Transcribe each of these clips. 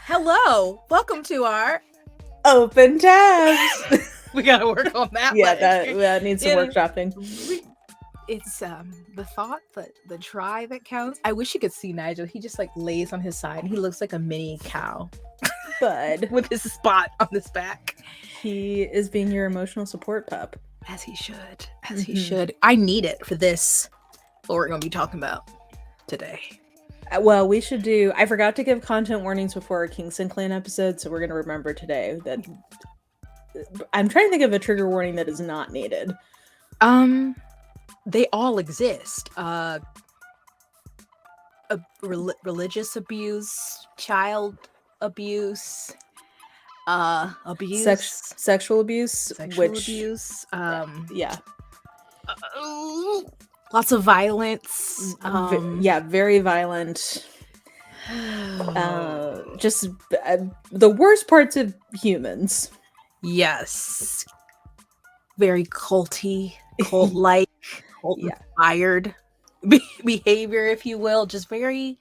Hello, welcome to our open tabs. We gotta work on that. Yeah, that needs some workshopping. It's the thought, the try that counts. I wish you could see Nigel. He just like lays on his side and he looks like a mini cow. Bud. With his spot on his back. He is being your emotional support pup. As he should. As he should. I need it for this. What we're gonna be talking about today. Well, we should do. I forgot to give content warnings before our Kingston Clan episode, so we're gonna remember today that I'm trying to think of a trigger warning that is not needed. They all exist. Religious abuse, child abuse, abuse, sexual abuse, abuse. Yeah. Lots of violence. Very violent. Just the worst parts of humans. Yes. Very culty, cult-like, cult-inspired behavior, if you will. Just very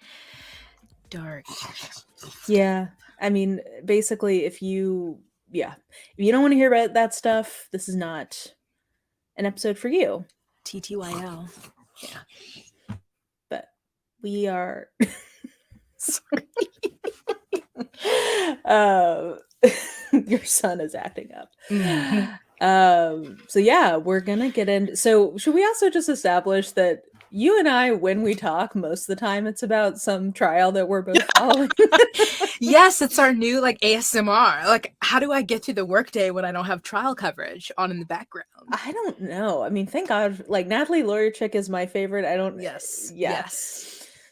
dark. Yeah. I mean, basically, if you don't want to hear about that stuff, this is not an episode for you. TTYL. Yeah. But we are... Sorry. Your son is acting up. Mm-hmm. So yeah, we're gonna get in. So should we also just establish that you and I, when we talk, most of the time it's about some trial that we're both following? Yes, it's our new like ASMR. Like, how do I get to the workday when I don't have trial coverage on in the background? I don't know. I mean, thank God. Like, Natalie Lawyer Chick is my favorite. I don't. Yes.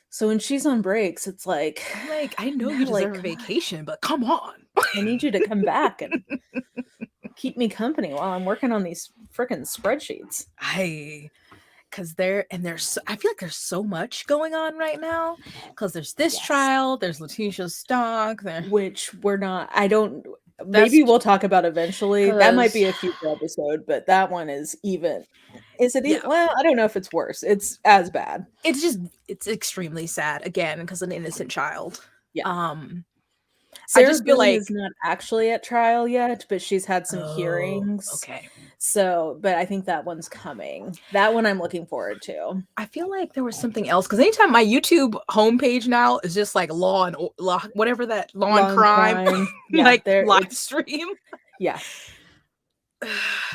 So when she's on breaks, it's like, I know you deserve a vacation, but come on. I need you to come back and keep me company while I'm working on these freaking spreadsheets. I feel like there's so much going on right now, because there's this trial, there's Letitia's stock there, which maybe we'll talk about eventually. That might be a future episode, but that one is even. Is it? Well, I don't know if it's worse. It's as bad. It's extremely sad again because an innocent child. Yeah. I just feel like is not actually at trial yet, but she's had some hearings. Okay. So, but I think that one's coming. That one I'm looking forward to. I feel like there was something else, because anytime my YouTube homepage now is just like law and crime. Yeah, like live stream. Yeah.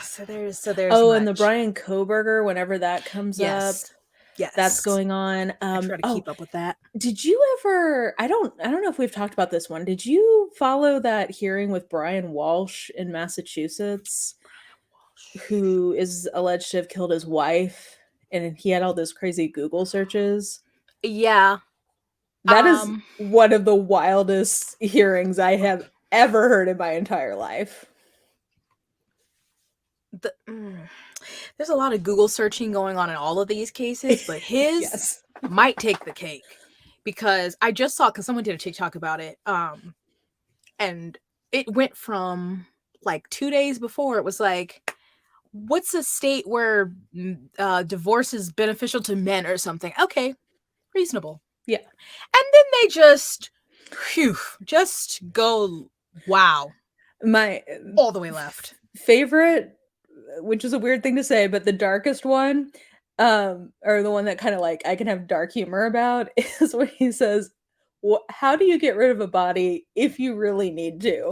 So there's and the Brian Kohberger, whenever that comes up. Yes, that's going on. I try to keep up with that. Did you ever? I don't know if we've talked about this one. Did you follow that hearing with Brian Walsh in Massachusetts, who is alleged to have killed his wife, and he had all those crazy Google searches? Yeah, that is one of the wildest hearings I have ever heard in my entire life. There's a lot of Google searching going on in all of these cases, but his might take the cake, because I just saw, because someone did a TikTok about it, and it went from like 2 days before, it was like, what's a state where divorce is beneficial to men or something? Okay, reasonable. Yeah. And then they just go, wow. My all the way left. Favorite, which is a weird thing to say, but the darkest one, or the one that kind of like I can have dark humor about, is when he says, how do you get rid of a body if you really need to?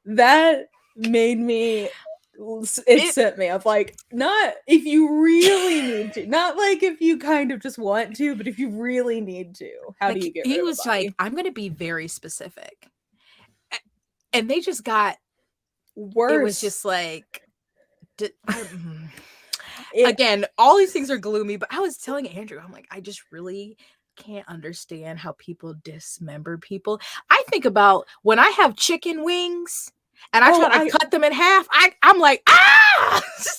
That made me, it sent me up, like, not if you really need to, not like if you kind of just want to, but if you really need to, how do you get rid of a body? He was like, I'm going to be very specific. And they just got worse. It was just like, again, all these things are gloomy, but I was telling Andrew, I'm like, I just really can't understand how people dismember people. I think about when I have chicken wings and I try to cut them in half, I'm like,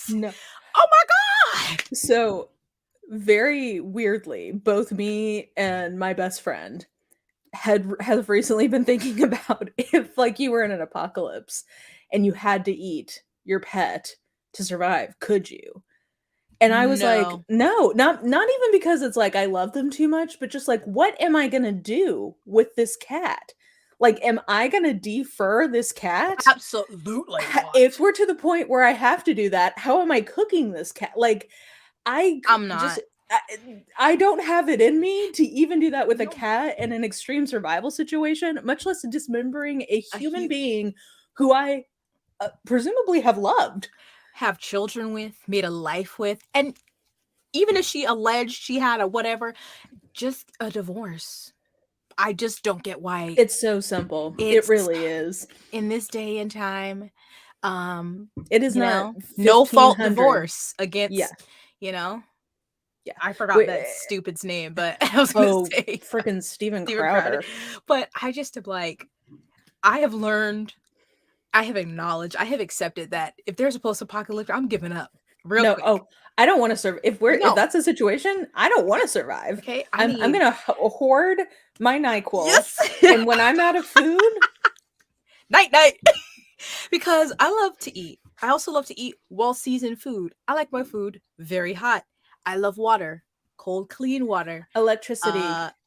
no. Oh my God. So very weirdly, both me and my best friend have recently been thinking about, if like you were in an apocalypse and you had to eat your pet to survive, could you? And I was like, No. no, not even because it's like I love them too much, but just like, what am I gonna do with this cat? Like, am I gonna defur this cat? Absolutely not. If we're to the point where I have to do that, how am I cooking this cat? Like, I'm just not. I don't have it in me to even do that with a No. cat in an extreme survival situation, much less dismembering a A human being who I presumably have loved. have children with, made a life with, and even if she alleged she had a whatever, just a divorce. I just don't get why It's so simple. It it's really is. in this day and time. It is You not know, no fault 1500. divorce Yeah. against, you know, Yeah. I forgot Wait, that stupid's name, but I was gonna oh, say freaking Steven Steven Crowder. Crowder. But I just am like, I have learned, I have acknowledged, I have accepted that if there's a post-apocalyptic, I'm giving up real No, quick. oh, I don't want to survive. If No, that's a situation, I don't want to survive. okay, I I'm need gonna hoard my NyQuil, yes, and when I'm out of food, night night, because I love to eat. I also love to eat well-seasoned food. I like my food very hot. I love water, cold, clean water. electricity,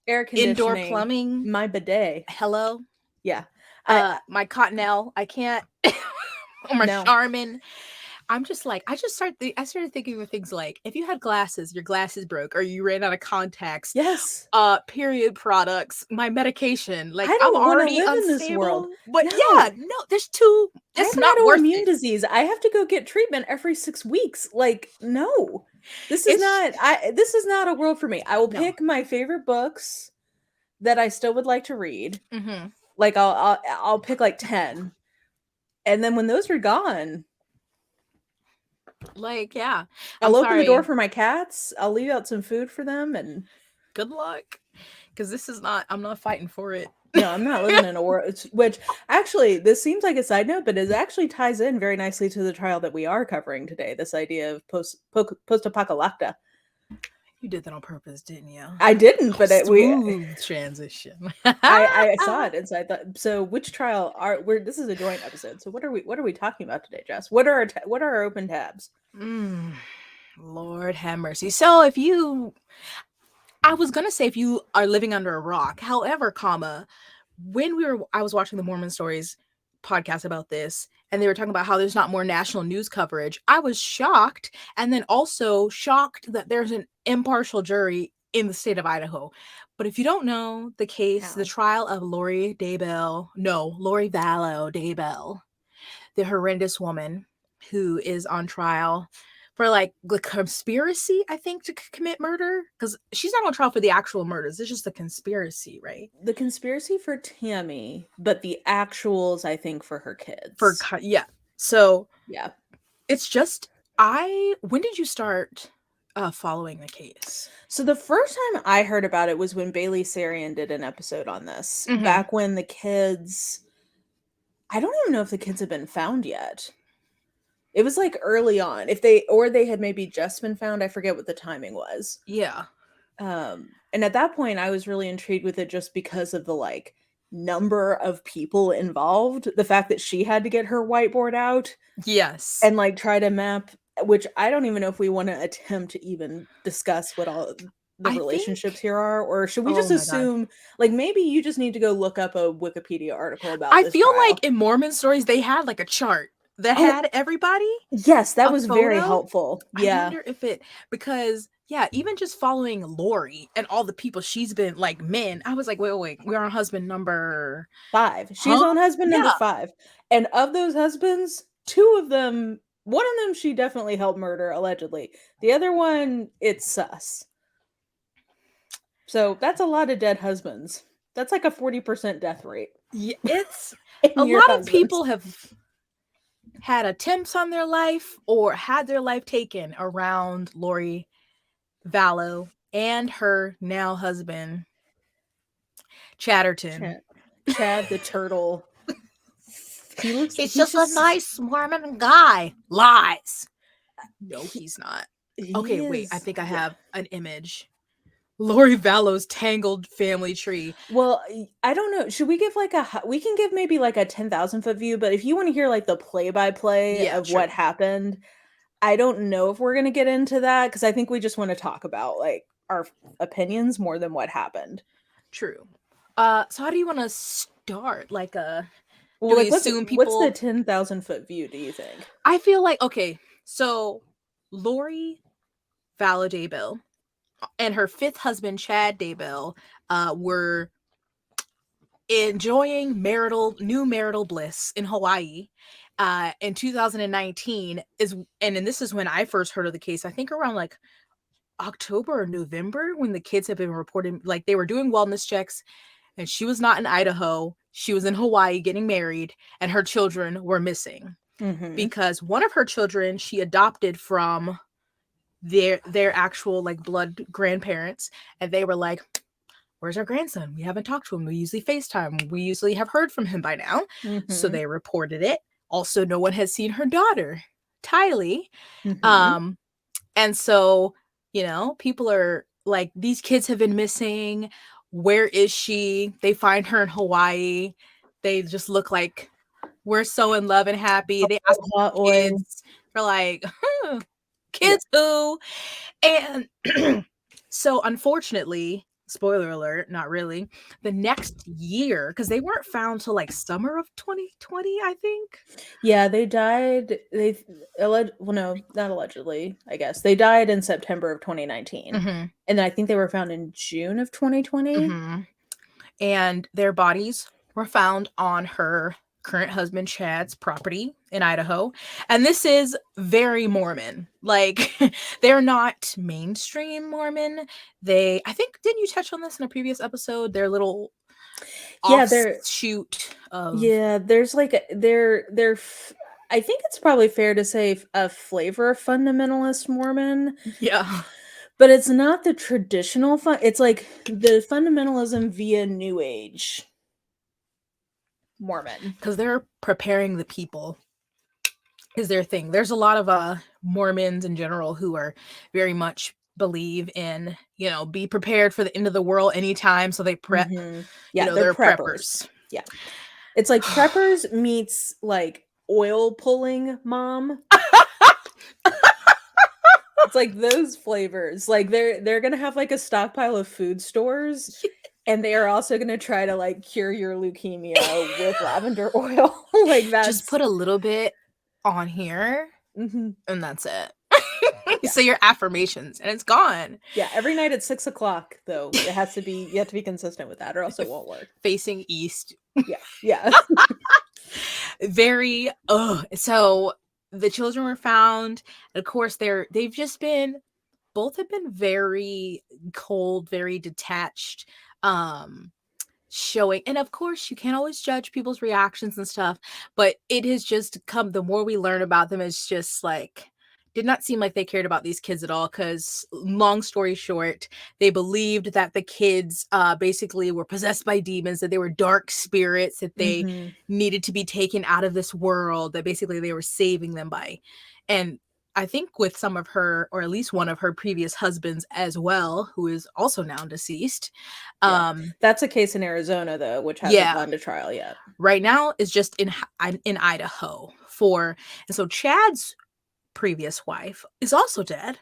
air Indoor conditioning, plumbing. my bidet. Hello. Yeah, I My Cottonelle. I can't. Or my no. Charmin. I'm just like, I started thinking of things like, if you had glasses, your glasses broke, or you ran out of contacts, Yes, period products, my medication, like I I'm don't want to already live in this world. unstable. But yeah, No, no, there's two, I it's have not an worth autoimmune it. disease. I have to go get treatment every 6 weeks. Like, no, this is It's not. This is not a world for me. I will no. pick my favorite books that I still would like to read. Mm-hmm. Like, I'll pick like 10, and then when those are gone, Like, yeah. I'm I'll open the door sorry. for my cats. I'll leave out some food for them, and Good luck. Because this is not, I'm not fighting for it. no, I'm not living in a world. Which actually, this seems like a side note, but it actually ties in very nicely to the trial that we are covering today. This idea of post apocalyptic. You did that on purpose, didn't you? I didn't, but Smooth transition. I saw it, and so I thought. So, which trial are we're? This is a joint episode. So, what are we talking about today, Jess? What are our open tabs? Lord have mercy. So if you, I was gonna say if you are living under a rock. However, comma, I was watching the Mormon Stories podcast about this, and they were talking about how there's not more national news coverage. I was shocked, and then also shocked that there's an impartial jury in the state of Idaho. But if you don't know the case, the trial of Lori Vallow, Daybell, the horrendous woman who is on trial for like the conspiracy, I think, to commit murder, because she's not on trial for the actual murders. It's just the conspiracy, right? The conspiracy for Tammy, but the actuals, I think, for her kids. Yeah. So yeah, it's just when did you start following the case? So the first time I heard about it was when Bailey Sarian did an episode on this, back when the kids, I don't even know if the kids had been found yet. It was like early on. If they had maybe just been found, I forget what the timing was. Yeah. And at that point I was really intrigued with it just because of the like number of people involved, the fact that she had to get her whiteboard out. Yes. And like try to map, which I don't even know if we want to attempt to even discuss what all the relationships here are, or should we just assume like maybe you just need to go look up a Wikipedia article about I this feel trial. like in Mormon Stories they had like a chart that had everybody. Yes, that was very helpful. Yeah. I wonder if because even just following Lori and all the people she's been like men, I was like, wait, we're on husband number 5. She's on husband number 5. And of those husbands, 2 of them, one of them she definitely helped murder, allegedly. The other one, it's sus. So that's a lot of dead husbands. That's like a 40% death rate. Yeah, it's a lot of people have had attempts on their life or had their life taken around Lori Vallow and her now husband Chatterton. Chad the turtle. He's just a nice Mormon guy. Lies. No, he's not. Okay, wait. I think I have an image. Lori Vallow's tangled family tree. Well, I don't know. Should we give like we can give maybe like a 10,000 foot view, but if you want to hear like the play by play of what happened, I don't know if we're going to get into that because I think we just want to talk about like our opinions more than what happened. True. So how do you want to start? Like, Well, do we like assume what's the people? 10,000-foot view, do you think? I feel like okay. So Lori Vallow Daybell and her fifth husband Chad Daybell were enjoying new marital bliss in Hawaii. In 2019 and this is when I first heard of the case. I think around like October or November when the kids have been reporting like they were doing wellness checks and she was not in Idaho. She was in Hawaii getting married and her children were missing Mm-hmm. because one of her children she adopted from their actual like blood grandparents and they were like, where's our grandson? We haven't talked to him. We usually FaceTime. We usually have heard from him by now. So Mm-hmm. they reported it. Also, no one has seen her daughter, Tylee. Mm-hmm. Um, and so, people are like, these kids have been missing. Where is she? They find her in Hawaii. They just look like we're so in love and happy. They ask Hot oil. kids. They're like, Yeah. kids who? And so, unfortunately, spoiler alert, not really, the next year, because they weren't found till like summer of 2020, I think. Yeah, they died. Well, no, not allegedly, I guess. They died in September of 2019. Mm-hmm. And then I think they were found in June of 2020. Mm-hmm. And their bodies were found on her current husband Chad's property in Idaho. And this is very Mormon. Like they're not mainstream Mormon. I think didn't you touch on this in a previous episode? Their little Yeah, offshoot of there's like I think it's probably fair to say a flavor of fundamentalist Mormon, yeah, but it's not the traditional it's like the fundamentalism via New Age Mormon. because they're preparing the people is their thing. There's a lot of Mormons in general who are very much believe in, be prepared for the end of the world anytime. So they prep, Mm-hmm. Yeah, they're they're preppers. preppers. Yeah. It's like preppers meets like oil pulling mom. It's like those flavors. Like they're gonna have like a stockpile of food stores, and they are also gonna try to like cure your leukemia with lavender oil. Like Just that's put a little bit on here mm-hmm. and that's it. Yeah. So your affirmations and it's gone. Yeah, every night at 6 o'clock though. It has to be you have to be consistent with that or else it won't work. Facing east. Yeah. Yeah. Very so the children were found. And of course they've just been both have been very cold, very detached, showing. And of course, you can't always judge people's reactions and stuff, but it has just come the more we learn about them, it's just like did not seem like they cared about these kids at all because long story short they believed that the kids basically were possessed by demons, that they were dark spirits, that they Mm-hmm. needed to be taken out of this world, that basically they were saving them by. And I think with some of her, or at least one of her previous husbands as well, who is also now deceased. Yeah. That's a case in Arizona though, which hasn't gone to trial yet. Right now is just in Idaho and so Chad's previous wife is also dead,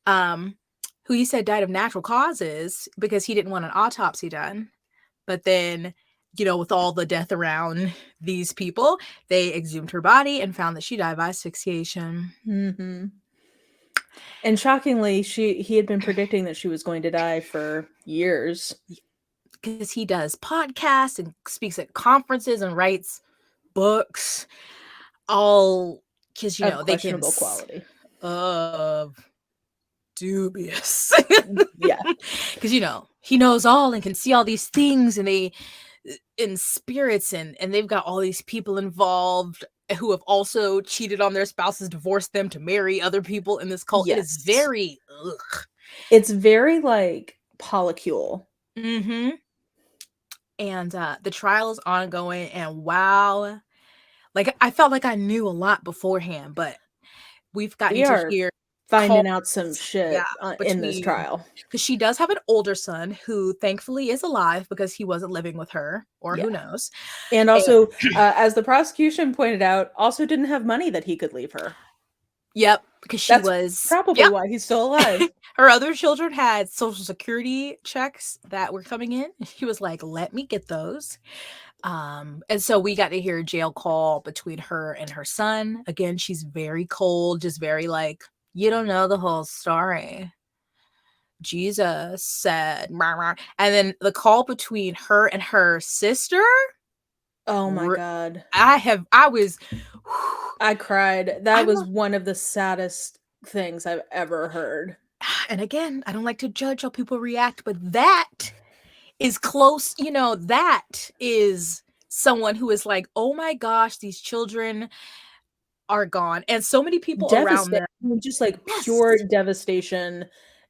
who he said died of natural causes because he didn't want an autopsy done. But then, with all the death around these people, they exhumed her body and found that she died by asphyxiation. Mm-hmm. And shockingly, he had been predicting that she was going to die for years. Because he does podcasts and speaks at conferences and writes books, all because Of they can questionable quality. Of dubious. Yeah. Because he knows all and can see all these things, and they in spirits, and they've got all these people involved who have also cheated on their spouses, divorced them to marry other people in this cult. It is very it's very like polycule. Mm-hmm. And the trial is ongoing, and wow, like I felt like I knew a lot beforehand, but we've gotten to hear finding out some shit in this between trial. because she does have an older son who thankfully is alive because he wasn't living with her, or who knows. And also, as the prosecution pointed out, also didn't have money that he could leave her. Yep. because she That's was, probably yep. why he's still alive. Her other children had Social Security checks that were coming in. She was like, let me get those. And so we got to hear a jail call between her and her son. Again, she's very cold, just very like, you don't know the whole story. Jesus said, rah, rah. And then the call between her and her sister. Oh my God. I cried. That was one of the saddest things I've ever heard. And again, I don't like to judge how people react, but that is close, that is someone who is like, oh my gosh, these children are gone. And so many people around Devastation, them. just like Yes. pure devastation.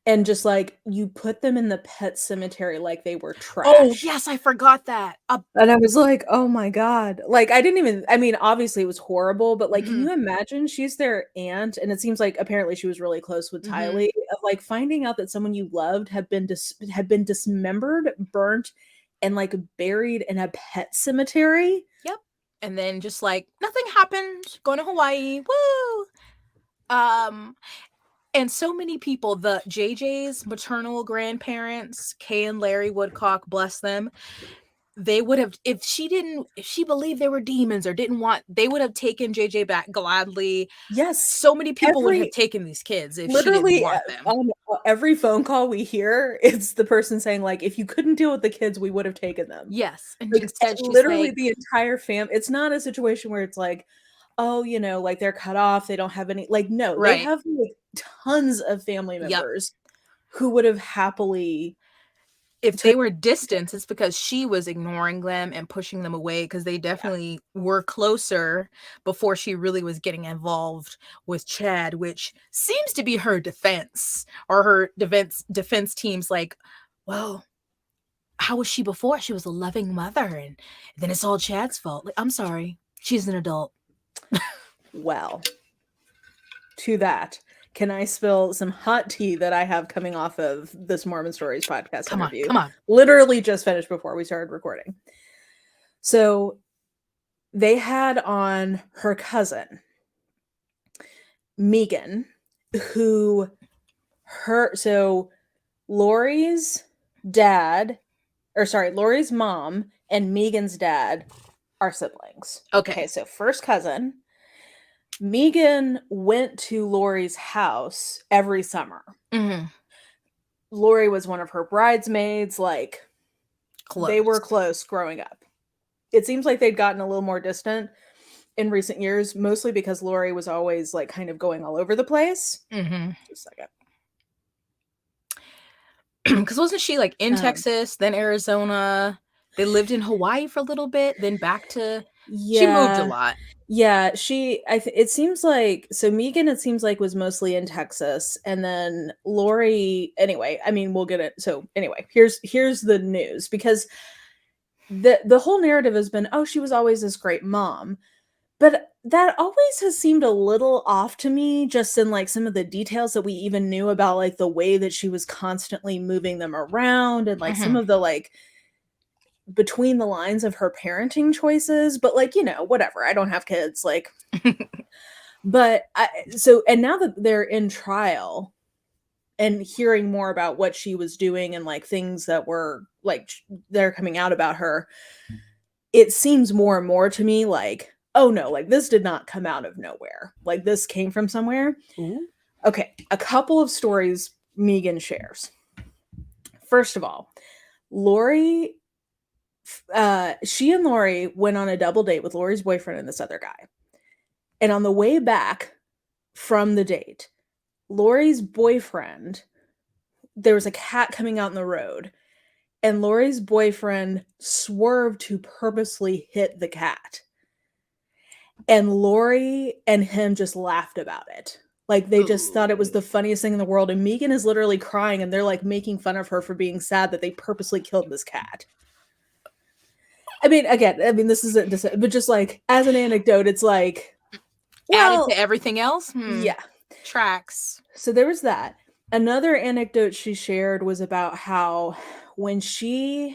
And just like you put them in the pet cemetery like they were trash. Oh, yes, I forgot that. And I was like, oh my God. Like, I mean, obviously it was horrible, but like, can you imagine? She's their aunt, and it seems like apparently she was really close with Tylee, of like finding out that someone you loved had been dismembered, burnt, and like buried in a pet cemetery. Yep. And then just like nothing happened, going to Hawaii. Woo! And so many people, the JJ's maternal grandparents, Kay and Larry Woodcock, bless them, they would have, if she believed they were demons or they would have taken JJ back gladly. Yes. So many people would have taken these kids if she didn't want them. On every phone call we hear, it's the person saying like, if you couldn't deal with the kids, we would have taken them. Yes. And like, instead she's literally like, the entire it's not a situation where it's like, oh, like they're cut off, they don't have any, like, no, right. They have like tons of family members who would have happily, if they were distant, it's because she was ignoring them and pushing them away, because they definitely were closer before she really was getting involved with Chad, which seems to be her defense, or her defense team's like, well, how was she before? She was a loving mother, and then it's all Chad's fault. Like, I'm sorry, she's an adult. Well, to that, can I spill some hot tea that I have coming off of this Mormon Stories podcast interview? Come on. Literally just finished before we started recording. So they had on her cousin, Megan, so Lori's mom and Megan's dad are siblings. Okay, so first cousin. Megan went to Lori's house every summer. Lori was one of her bridesmaids, like close. They were close growing up. It seems like they'd gotten a little more distant in recent years, mostly because Lori was always like kind of going all over the place. Just a second. Because wasn't she like in Texas, then Arizona? They lived in Hawaii for a little bit, then back to, she moved a lot. Yeah, it seems like, so Megan, it seems like, was mostly in Texas, and then Lori, anyway, I mean, we'll get it. So anyway, here's the news, because the whole narrative has been, oh, she was always this great mom. But that always has seemed a little off to me, just in like some of the details that we even knew about, like the way that she was constantly moving them around, and like some of the like between the lines of her parenting choices. But like, whatever, I don't have kids, like but and now that they're in trial and hearing more about what she was doing and like things that were like they're coming out about her, it seems more and more to me like, oh no, like this did not come out of nowhere, like this came from somewhere. Okay, a couple of stories Megan shares. First of all, Lori, she and Lori went on a double date with Lori's boyfriend and this other guy. And on the way back from the date, Lori's boyfriend, there was a cat coming out in the road, and Lori's boyfriend swerved to purposely hit the cat. And Lori and him just laughed about it. Like they just thought it was the funniest thing in the world. And Megan is literally crying, and they're like making fun of her for being sad that they purposely killed this cat. I mean, again, this isn't, but just like as an anecdote, it's like, well, added to everything else. Yeah. Tracks. So there was that. Another anecdote she shared was about how when so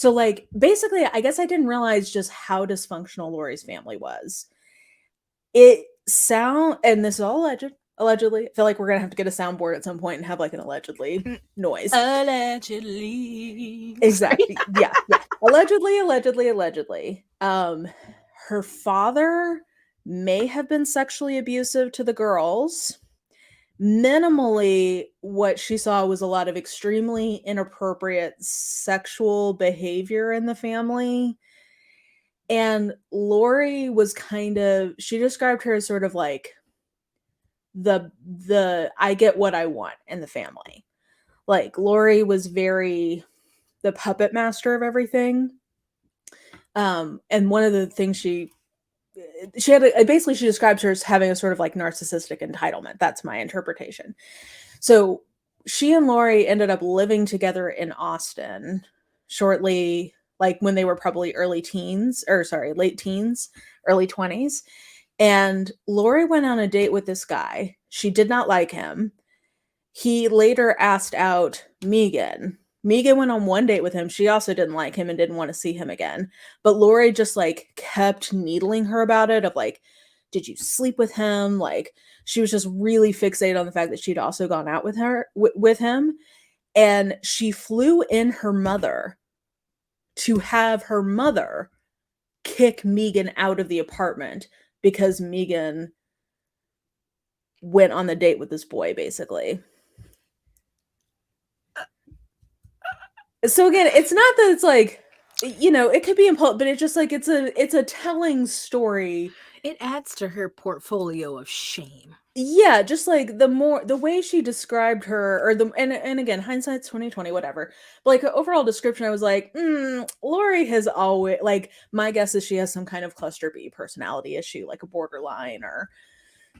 like basically, I guess I didn't realize just how dysfunctional Lori's family was. And this is all alleged, Allegedly. I feel like we're going to have to get a soundboard at some point and have like an allegedly noise. Allegedly. Exactly. Yeah. Allegedly. Her father may have been sexually abusive to the girls. Minimally, what she saw was a lot of extremely inappropriate sexual behavior in the family. And Lori was she described her as sort of like the I get what I want in the family. Like Lori was very the puppet master of everything. And one of the things she basically she describes her as having a sort of like narcissistic entitlement. That's my interpretation. So she and Lori ended up living together in Austin shortly, like when they were probably late teens, early 20s. And Lori went on a date with this guy. She did not like him. He later asked out Megan. Megan went on one date with him. She also didn't like him and didn't want to see him again. But Lori just like kept needling her about it of like, did you sleep with him? Like she was just really fixated on the fact that she'd also gone out with him. And she flew in her mother to have her mother kick Megan out of the apartment because Megan went on the date with this boy, basically. So again, it's not that it's like, you know, it could be impulsive, but it's just like it's a telling story. It adds to her portfolio of shame. Yeah, just like the way she described her, or and again, hindsight's 2020, whatever. But like her overall description, I was like, Lori has always, like, my guess is she has some kind of cluster B personality issue, like a borderline or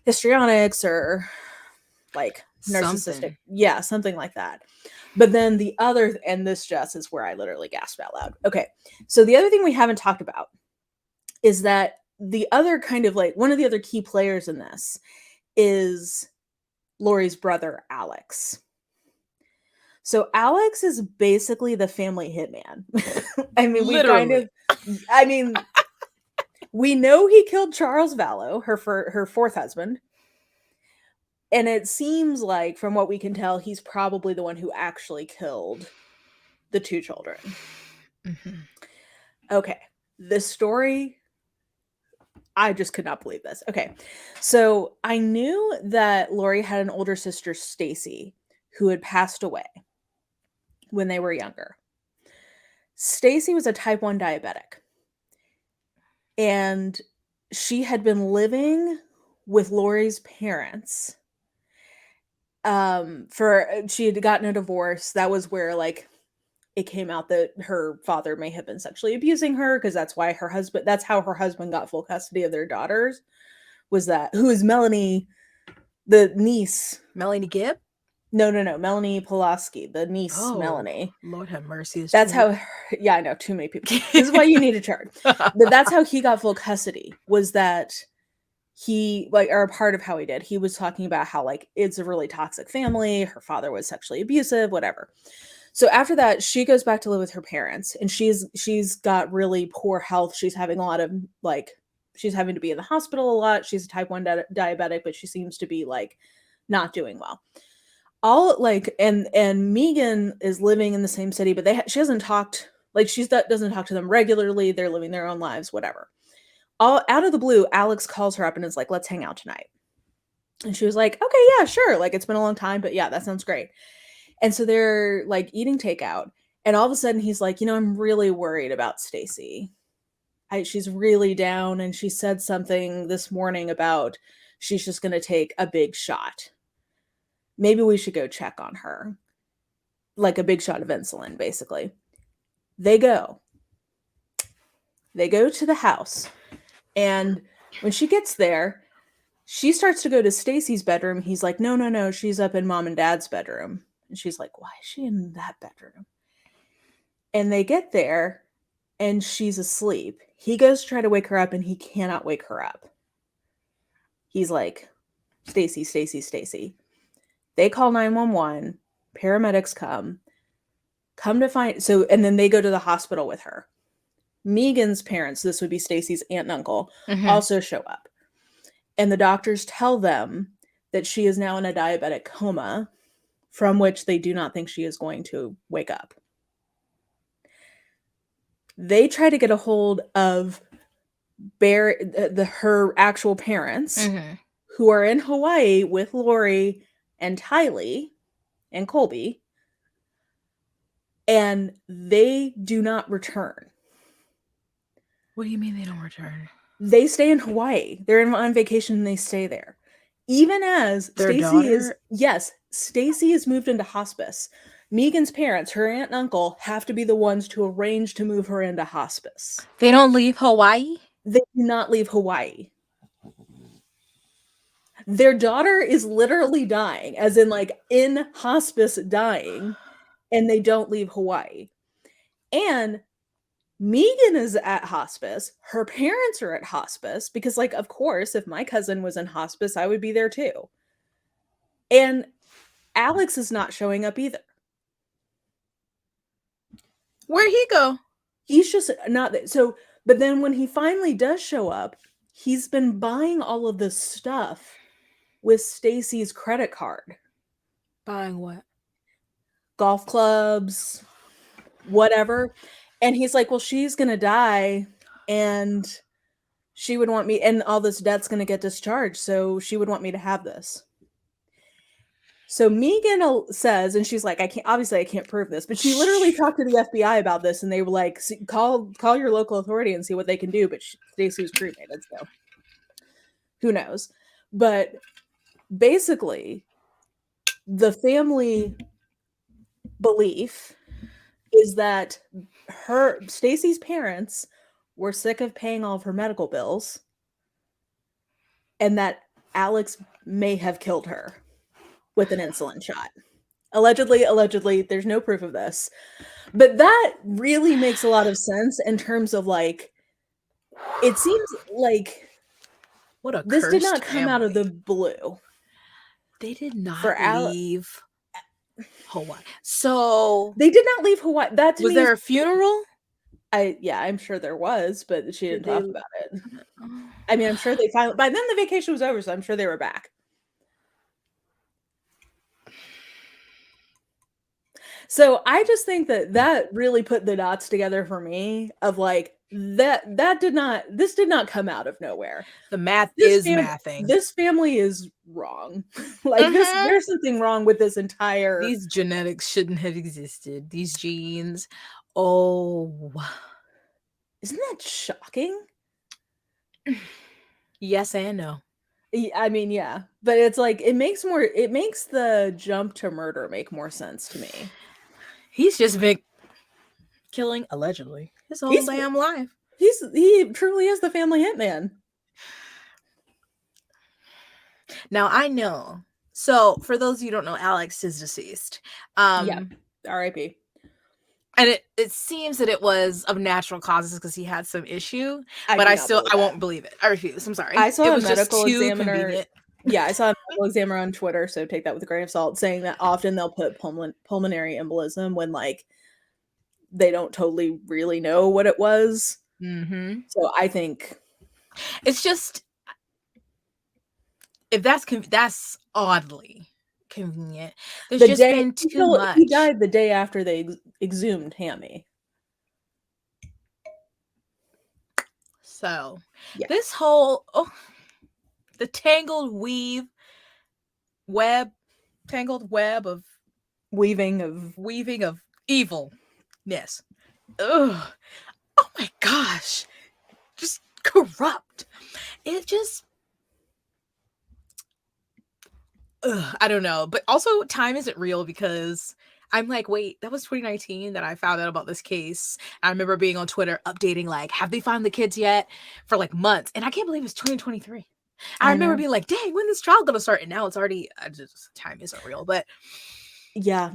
histrionics or like narcissistic. Yeah, something like that. But then the other, and this, Jess, is where I literally gasped out loud. Okay, so the other thing we haven't talked about is that the other kind of like one of the other key players in this is Lori's brother, Alex. So Alex is basically the family hitman. I mean, we know he killed Charles Vallow, her fourth husband. And it seems like, from what we can tell, he's probably the one who actually killed the two children. Mm-hmm. Okay. This story, I just could not believe this. Okay. So I knew that Lori had an older sister, Stacy, who had passed away when they were younger. Stacy was a type 1 diabetic. And she had been living with Lori's parents. She had gotten a divorce. That was where like it came out that her father may have been sexually abusing her, because that's how her husband got full custody of their daughters, who is Melanie, the niece. Melanie Gibb? No, Melanie Pulaski, the niece. Melanie. Lord have mercy. That's how, yeah, I know, too many people. This is why you need a chart. But that's how he got full custody, was that he, like, or a part of how he did. He was talking about how, like, it's a really toxic family. Her father was sexually abusive, whatever. So after that, she goes back to live with her parents, and she's got really poor health. She's having a lot of, like, she's having to be in the hospital a lot. She's a type 1 diabetic, but she seems to be, like, not doing well. And Megan is living in the same city, but she hasn't talked, like, doesn't talk to them regularly. They're living their own lives, whatever. All out of the blue, Alex calls her up and is like, let's hang out tonight. And she was like, okay, yeah, sure. Like, it's been a long time, but yeah, that sounds great. And so they're like eating takeout. And all of a sudden he's like, I'm really worried about Stacy. She's really down. And she said something this morning about she's just going to take a big shot. Maybe we should go check on her. Like a big shot of insulin, basically. They go to the house. And when she gets there, she starts to go to Stacy's bedroom. He's like, no, she's up in mom and dad's bedroom. And she's like, why is she in that bedroom? And they get there and she's asleep. He goes to try to wake her up and he cannot wake her up. He's like, Stacy. They call 911. Paramedics come to find, and then they go to the hospital with her. Megan's parents, this would be Stacy's aunt and uncle, also show up. And the doctors tell them that she is now in a diabetic coma from which they do not think she is going to wake up. They try to get a hold of her actual parents, who are in Hawaii with Lori and Tylee and Colby, and they do not return. What do you mean they don't return? They stay in Hawaii. They're on vacation and they stay there. Even as Their Stacy is, daughter? yes, Stacy is moved into hospice. Megan's parents, her aunt and uncle, have to be the ones to arrange to move her into hospice. They don't leave Hawaii? They do not leave Hawaii. Their daughter is literally dying, as in like in hospice dying, and they don't leave Hawaii. And Megan is at hospice. Her parents are at hospice because, like, of course, if my cousin was in hospice, I would be there too. And Alex is not showing up either. Where'd he go? He's just not there. So, but then when he finally does show up, he's been buying all of this stuff with Stacy's credit card. Buying what? Golf clubs, whatever. And he's like, well, she's going to die and she would want me, and all this debt's going to get discharged. So she would want me to have this. So Megan says, and she's like, I can't prove this, but she literally talked to the FBI about this, and they were like, call your local authority and see what they can do. But Stacy was cremated, so who knows? But basically, the family belief is that Stacy's parents were sick of paying all of her medical bills, and that Alex may have killed her with an insulin shot. Allegedly, there's no proof of this. But that really makes a lot of sense in terms of, like, it seems like what a this did not family. come out of the blue. They did not leave Hawaii. So they did not leave Hawaii. That was there a funeral? I'm sure there was, but she didn't talk about it. I mean, I'm sure they finally, by then the vacation was over, so I'm sure they were back. So I just think that really put the dots together for me of like, this did not come out of nowhere. The math is mathing. This family is wrong. Like there's something wrong with this entire. These genetics shouldn't have existed. These genes. Oh, isn't that shocking? Yes and no. I mean, yeah, but it's like it makes the jump to murder make more sense to me. He's just been killing allegedly his whole damn life. He truly is the family hitman. Now I know. So for those of you who don't know, Alex is deceased. Yeah, R.I.P. And it seems that it was of natural causes because he had some issue. But I won't believe it. I refuse. I'm sorry. I saw a medical examiner. Yeah, I saw a medical examiner on Twitter, so take that with a grain of salt, saying that often they'll put pulmonary embolism when, like, they don't totally really know what it was. Mm-hmm. So I think it's just, if that's oddly convenient. There's just been too much. He died the day after they exhumed Hammy. So this whole the tangled web of weaving of evilness. Ugh. Oh my gosh. Just corrupt. It just I don't know. But also time isn't real because I'm like, wait, that was 2019 that I found out about this case. I remember being on Twitter updating, like, have they found the kids yet? For like months. And I can't believe it's 2023. I remember being like, dang, when is trial gonna start? And now it's already time isn't real. But yeah,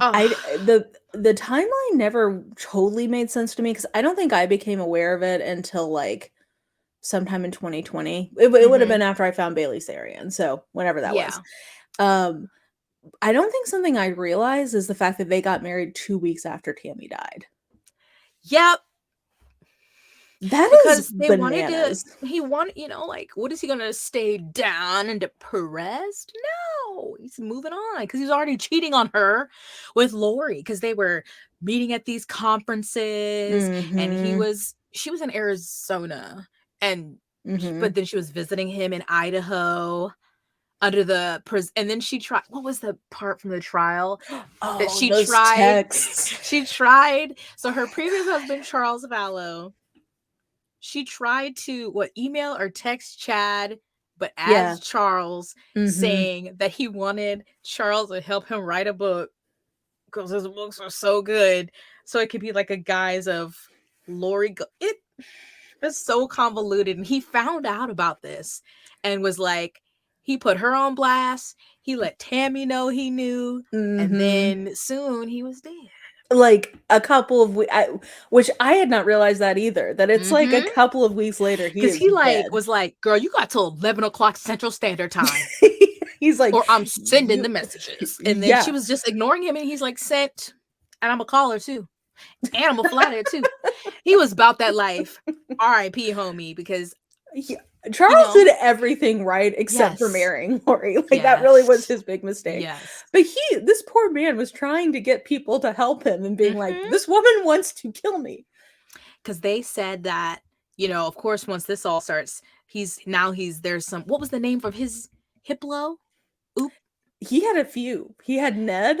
the timeline never totally made sense to me because I don't think I became aware of it until like sometime in 2020. It would have been after I found Bailey Sarian, so whenever that was. I don't think something I realized is the fact that they got married 2 weeks after Tammy died. Yep. That is because they wanted to. bananas. He wanted, like, what is he gonna stay down and depressed? No, he's moving on because he's already cheating on her with Lori because they were meeting at these conferences, and she was in Arizona, and but then she was visiting him in Idaho under the and then she tried, what was the part from the trial that she those tried texts. she tried, so her previous husband Charles Vallow, she tried to email or text Chad, but as Charles, saying that he wanted Charles to help him write a book because his books are so good, so it could be like a guise of Lori. It's so convoluted, and he found out about this and was like, he put her on blast. He let Tammy know he knew, and then soon he was dead. Like a couple of weeks, which I had not realized that either. That it's like a couple of weeks later, because he was like, "Girl, you got till 11 o'clock Central Standard Time." He's like, or I'm sending the messages, and then she was just ignoring him, and he's like, "Sent," and I'm gonna call her too, and I'm gonna fly there too. He was about that life. R.I.P. homie, because Charles did everything right except for marrying Lori. Like that really was his big mistake. Yes. But this poor man was trying to get people to help him and being like, this woman wants to kill me. Because they said that, of course, once this all starts, there's some, what was the name of his Hiplo? Oop. He had a few. He had Ned.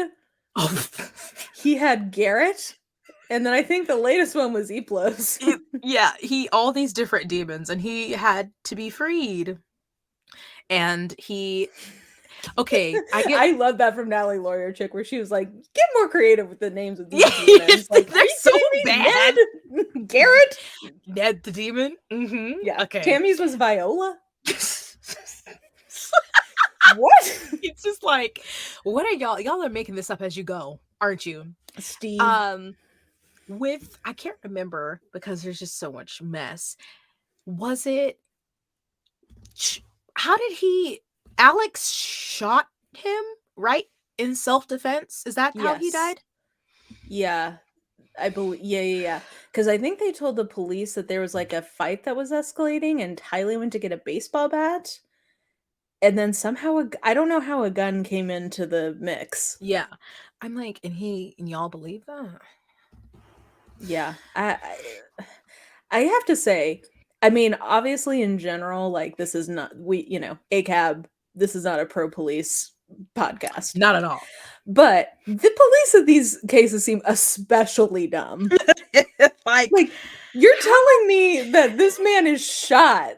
Oh. He had Garrett. And then I think the latest one was Eplos. All these different demons, and he had to be freed. And I love that from Natalie Lawyer Chick, where she was like, get more creative with the names of these demons. Like, they're so bad. Ned? Garrett? Ned the demon? Mm-hmm. Yeah. Okay. Tammy's was Viola? What? It's just like, what are y'all? Y'all are making this up as you go, aren't you? Steve. I can't remember because there's just so much mess. Was it, how did Alex shot him, right? In self-defense? Is that how he died? Yeah. I believe, yeah. Because I think they told the police that there was like a fight that was escalating and Tylee went to get a baseball bat. And then somehow, I don't know how a gun came into the mix. Yeah. I'm like, and y'all believe that? Yeah. I have to say, I mean, obviously in general, like this is not, ACAB, this is not a pro-police podcast. Not at all. But the police of these cases seem especially dumb. like you're telling me that this man is shot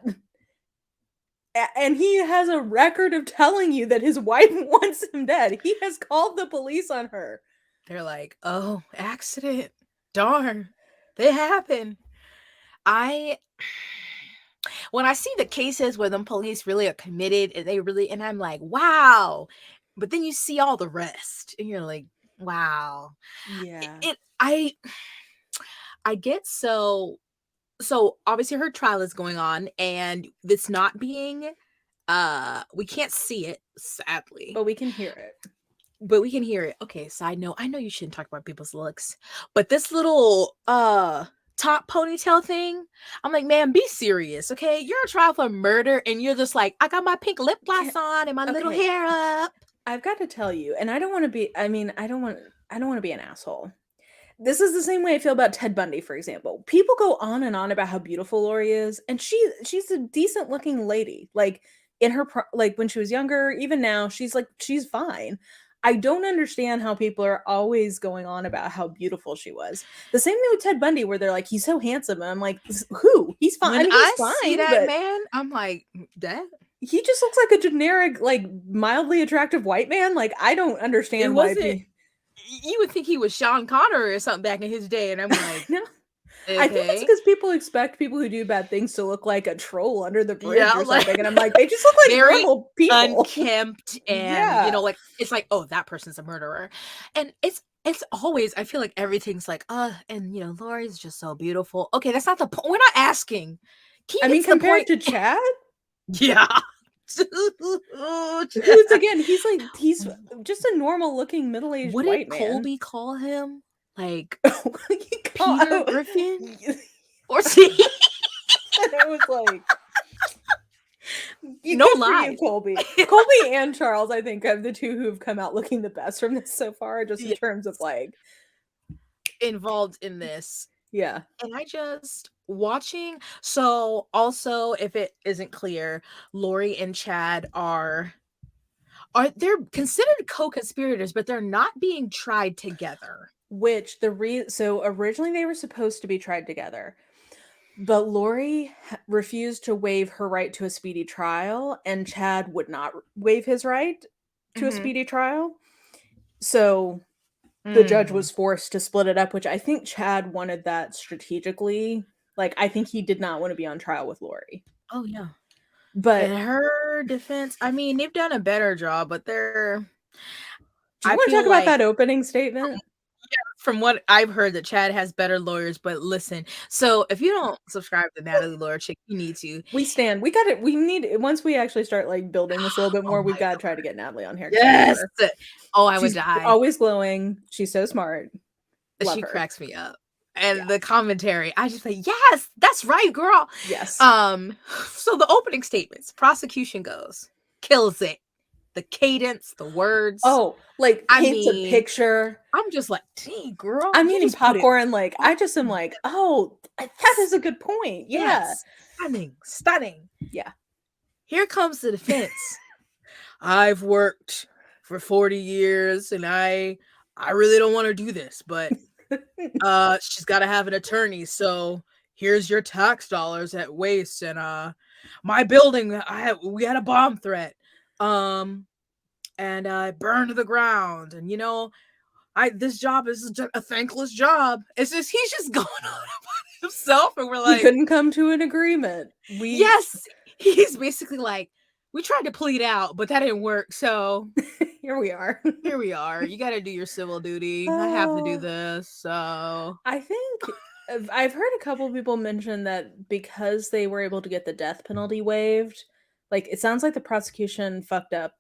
and he has a record of telling you that his wife wants him dead. He has called the police on her. They're like, oh, accident. Darn. They happen. When I see the cases where them police really are committed and I'm like, wow. But then you see all the rest and you're like, wow. Yeah. I get so obviously her trial is going on and it's not being, we can't see it, sadly. But we can hear it. Okay, side note, I know you shouldn't talk about people's looks, but this little top ponytail thing, I'm like, man, be serious, okay? You're on trial for murder and you're just like, I got my pink lip gloss on and my little hair up. I've got to tell you, and I don't want to be, I don't want to be an asshole. This is the same way I feel about Ted Bundy, for example. People go on and on about how beautiful Lori is, and she's a decent looking lady. Like in her like when she was younger, even now, she's fine. I don't understand how people are always going on about how beautiful she was. The same thing with Ted Bundy, where they're like, he's so handsome. And I'm like, who? He's fine. When I fine, see that man, I'm like, that? He just looks like a generic, like mildly attractive white man. Like, I don't understand why. You would think he was Sean Connery or something back in his day. And I'm like, no. Okay. I think it's because people expect people who do bad things to look like a troll under the bridge or something. And I'm like, they just look like normal people. Unkempt and, like, it's like, oh, that person's a murderer. And it's always, I feel like everything's like, and, Lori's just so beautiful. Okay, that's not the point. We're not asking. Compared to Chad? Yeah. Who's again, he's just a normal looking middle-aged white man. What did Colby call him? Like Peter Griffin? Or And it was like, No good for lie. you, Colby. Colby and Charles, I think, are the two who've come out looking the best from this so far, just in terms of like involved in this. Yeah. And I just watching. So also, if it isn't clear, Lori and Chad are they're considered co-conspirators, but they're not being tried together. Which so originally they were supposed to be tried together, but Lori refused to waive her right to a speedy trial, and Chad would not waive his right to a speedy trial. So the judge was forced to split it up, which I think Chad wanted that strategically. Like, I think he did not want to be on trial with Lori. Oh yeah. But in her defense, I mean, they've done a better job, but they're. Do you want to talk about that opening statement? Yeah, from what I've heard, that Chad has better lawyers. But listen, so if you don't subscribe to Natalie Lawyer Chick, you need to. We stand. We got it. We need, once we actually start like building this a little bit more, we've got to try to get Natalie on here. Yes. Oh, I would die. Always glowing. She's so smart. She cracks me up. And the commentary, I just say, yes, that's right, girl. Yes. So the opening statements, prosecution goes, kills it. The cadence, the words. Oh, like paints a picture. I'm just like, dang, girl. I'm eating popcorn. Like, I just am like, oh, that is a good point. Yeah. Yes. Stunning. Yeah. Here comes the defense. I've worked for 40 years and I really don't want to do this, but she's got to have an attorney. So here's your tax dollars at waste. And my building, we had a bomb threat. And I burned to the ground. And you know, this job is a thankless job. It's just he's just going on about himself, and we're like, we couldn't come to an agreement. Yes, he's basically like, we tried to plead out, but that didn't work. So here we are. Here we are. You got to do your civil duty. I have to do this. So I think I've heard a couple people mention that because they were able to get the death penalty waived, like it sounds like the prosecution fucked up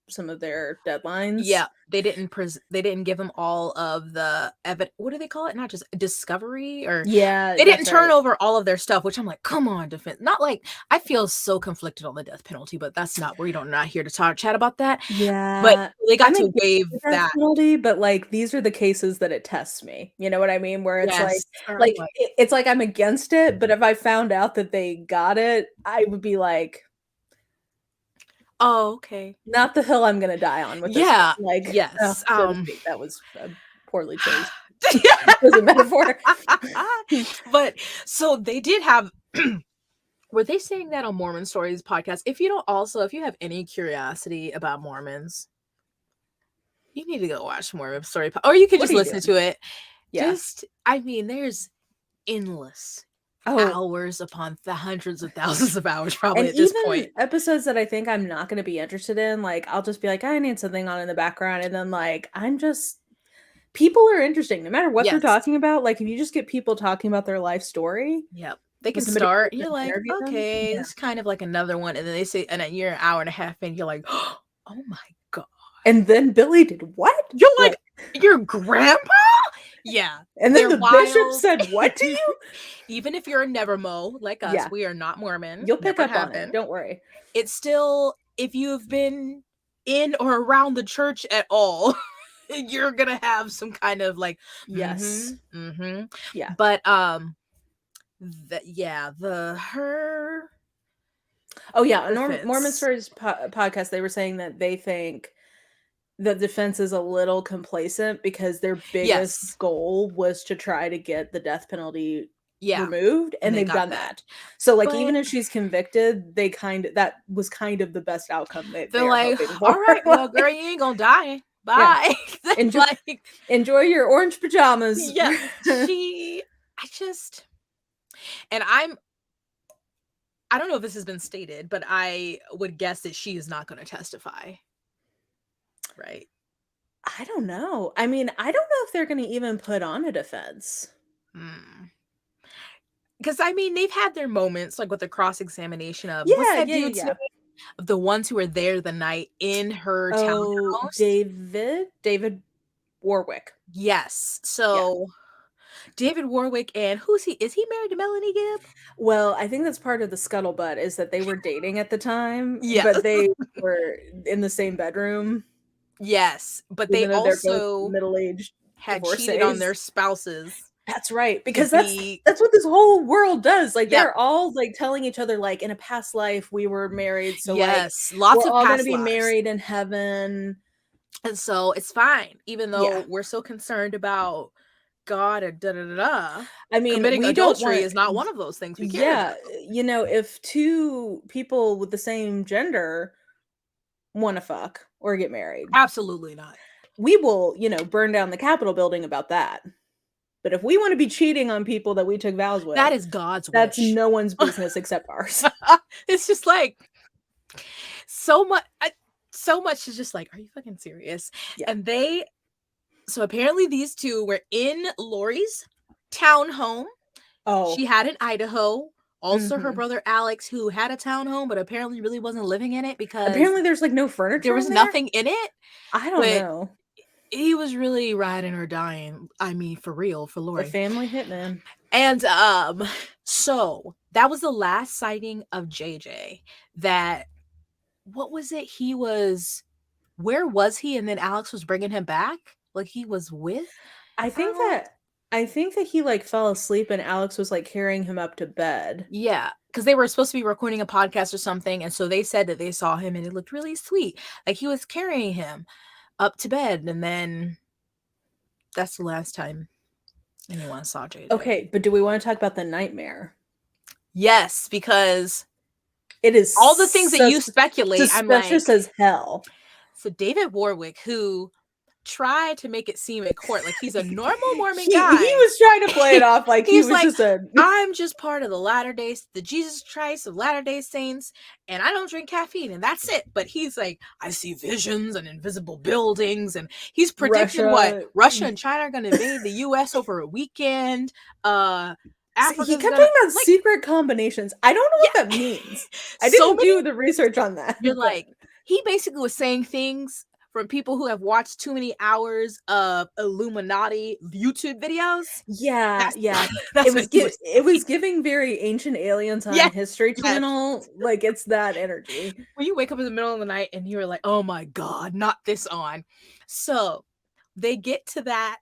some of their deadlines. Yeah, they didn't give them all of the what do they call it? Not just discovery, or they didn't turn over all of their stuff, which I'm like, come on, defense. Not like, I feel so conflicted on the death penalty, but that's not, we're not here to chat about that. Yeah, but they got to waive that penalty. But like, these are the cases that it tests me. You know what I mean? Where it's it's like I'm against it, but if I found out that they got it, I would be like, oh, okay. Not the hill I'm gonna die on with this. Yeah. Like, yes. That was poorly chosen. As a metaphor. But so they did have were they saying that on Mormon Stories podcast? If you have any curiosity about Mormons, you need to go watch Mormon Story, or you could just listen to it. Yeah. I mean, there's endless hours upon the hundreds of thousands of hours probably and at this point. Episodes that I think I'm not going to be interested in, like I'll just be like, I need something on in the background, and then like people are interesting no matter what they're talking about. Like if you just get people talking about their life story, they can start. You're like, okay, it's kind of like another one, and then they say, and you're an hour and a half in, you're like, oh my god. And then Billy did what? You're like, your grandpa? Yeah. And then the bishop said what to you? Even if you're a nevermo like us, we are not Mormon. You'll pick up on it. Don't worry. It's still, if you've been in or around the church at all, you're gonna have some kind of like, yes. Yeah. But on Mormon Stories podcast, they were saying that they think the defense is a little complacent because their biggest goal was to try to get the death penalty removed, and they've done that. So like, even if she's convicted, that was kind of the best outcome. They're like, all right, well, girl, you ain't gonna die. Bye. Yeah. Enjoy your orange pajamas. Yeah. I don't know if this has been stated, but I would guess that she is not going to testify. Right. I don't know. I mean, I don't know if they're going to even put on a defense. Because I mean, they've had their moments, like with the cross-examination of the ones who were there the night in her townhouse. David Warwick. Yes. So David Warwick, and who's he? Is he married to Melanie Gibb? Well, I think that's part of the scuttlebutt is that they were dating at the time, Yeah. but they were in the same bedroom. Yes, but they Even though they're both also middle-aged had cheated on their divorcees. spouses. That's right, To because that's be, what this whole world does. Like, yep, they're all like telling each other, like, in a past life we were married, so like yes, lots we're of all gonna past be lives. married in heaven. And so it's fine, even though Yeah. we're so concerned about God and da da da da. I mean, Committing we don't adultery want is not one of those things we care yeah, about. you know, if two people with the same gender wanna fuck or get married, Absolutely not. we will, burn down the Capitol building about that. But if we wanna be cheating on people that we took vows with, That is God's that's wish. no one's business except ours. It's just like so much. So much is just like, are you fucking serious? Yeah. And so apparently these two were in Lori's townhome. Oh. She had in Idaho. Also, her Mhm. brother Alex, who had a townhome, but apparently really wasn't living in it because Apparently there's, like, no furniture there was in there? nothing in it. I don't But know. he was really riding or dying. I mean, for real, for The Lori. family hitman. And so that was the last sighting of JJ. What was it? Where was he? And then Alex was bringing him back? Like he was with I think that he, like, fell asleep and Alex was, like, carrying him up to bed. Yeah, because they were supposed to be recording a podcast or something, and so they said that they saw him and it looked really sweet. Like he was carrying him up to bed, and then that's the last time anyone saw JJ. Okay, but do we wanna talk about the nightmare? Yes, because It is all the things that you speculate, I'm like, suspicious as hell. so David Warwick, who tried to make it seem in court like he's a normal Mormon He guy. was trying to play it off like he He's was like, just a I'm just part of the Jesus Christ of Latter-day Saints, and I don't drink caffeine, and that's it. But he's like, I see visions and invisible buildings, and he's predicted Russia and China are going to invade the U.S. over a weekend. He kept talking about secret combinations. I don't know what that means. I didn't do the research on that. You're like, he basically was saying things from people who have watched too many hours of Illuminati YouTube videos. Yeah. That's it was giving very Ancient Aliens on History Channel. Like, it's that energy. When you wake up in the middle of the night and you're like, oh my God, not this on. So they get to that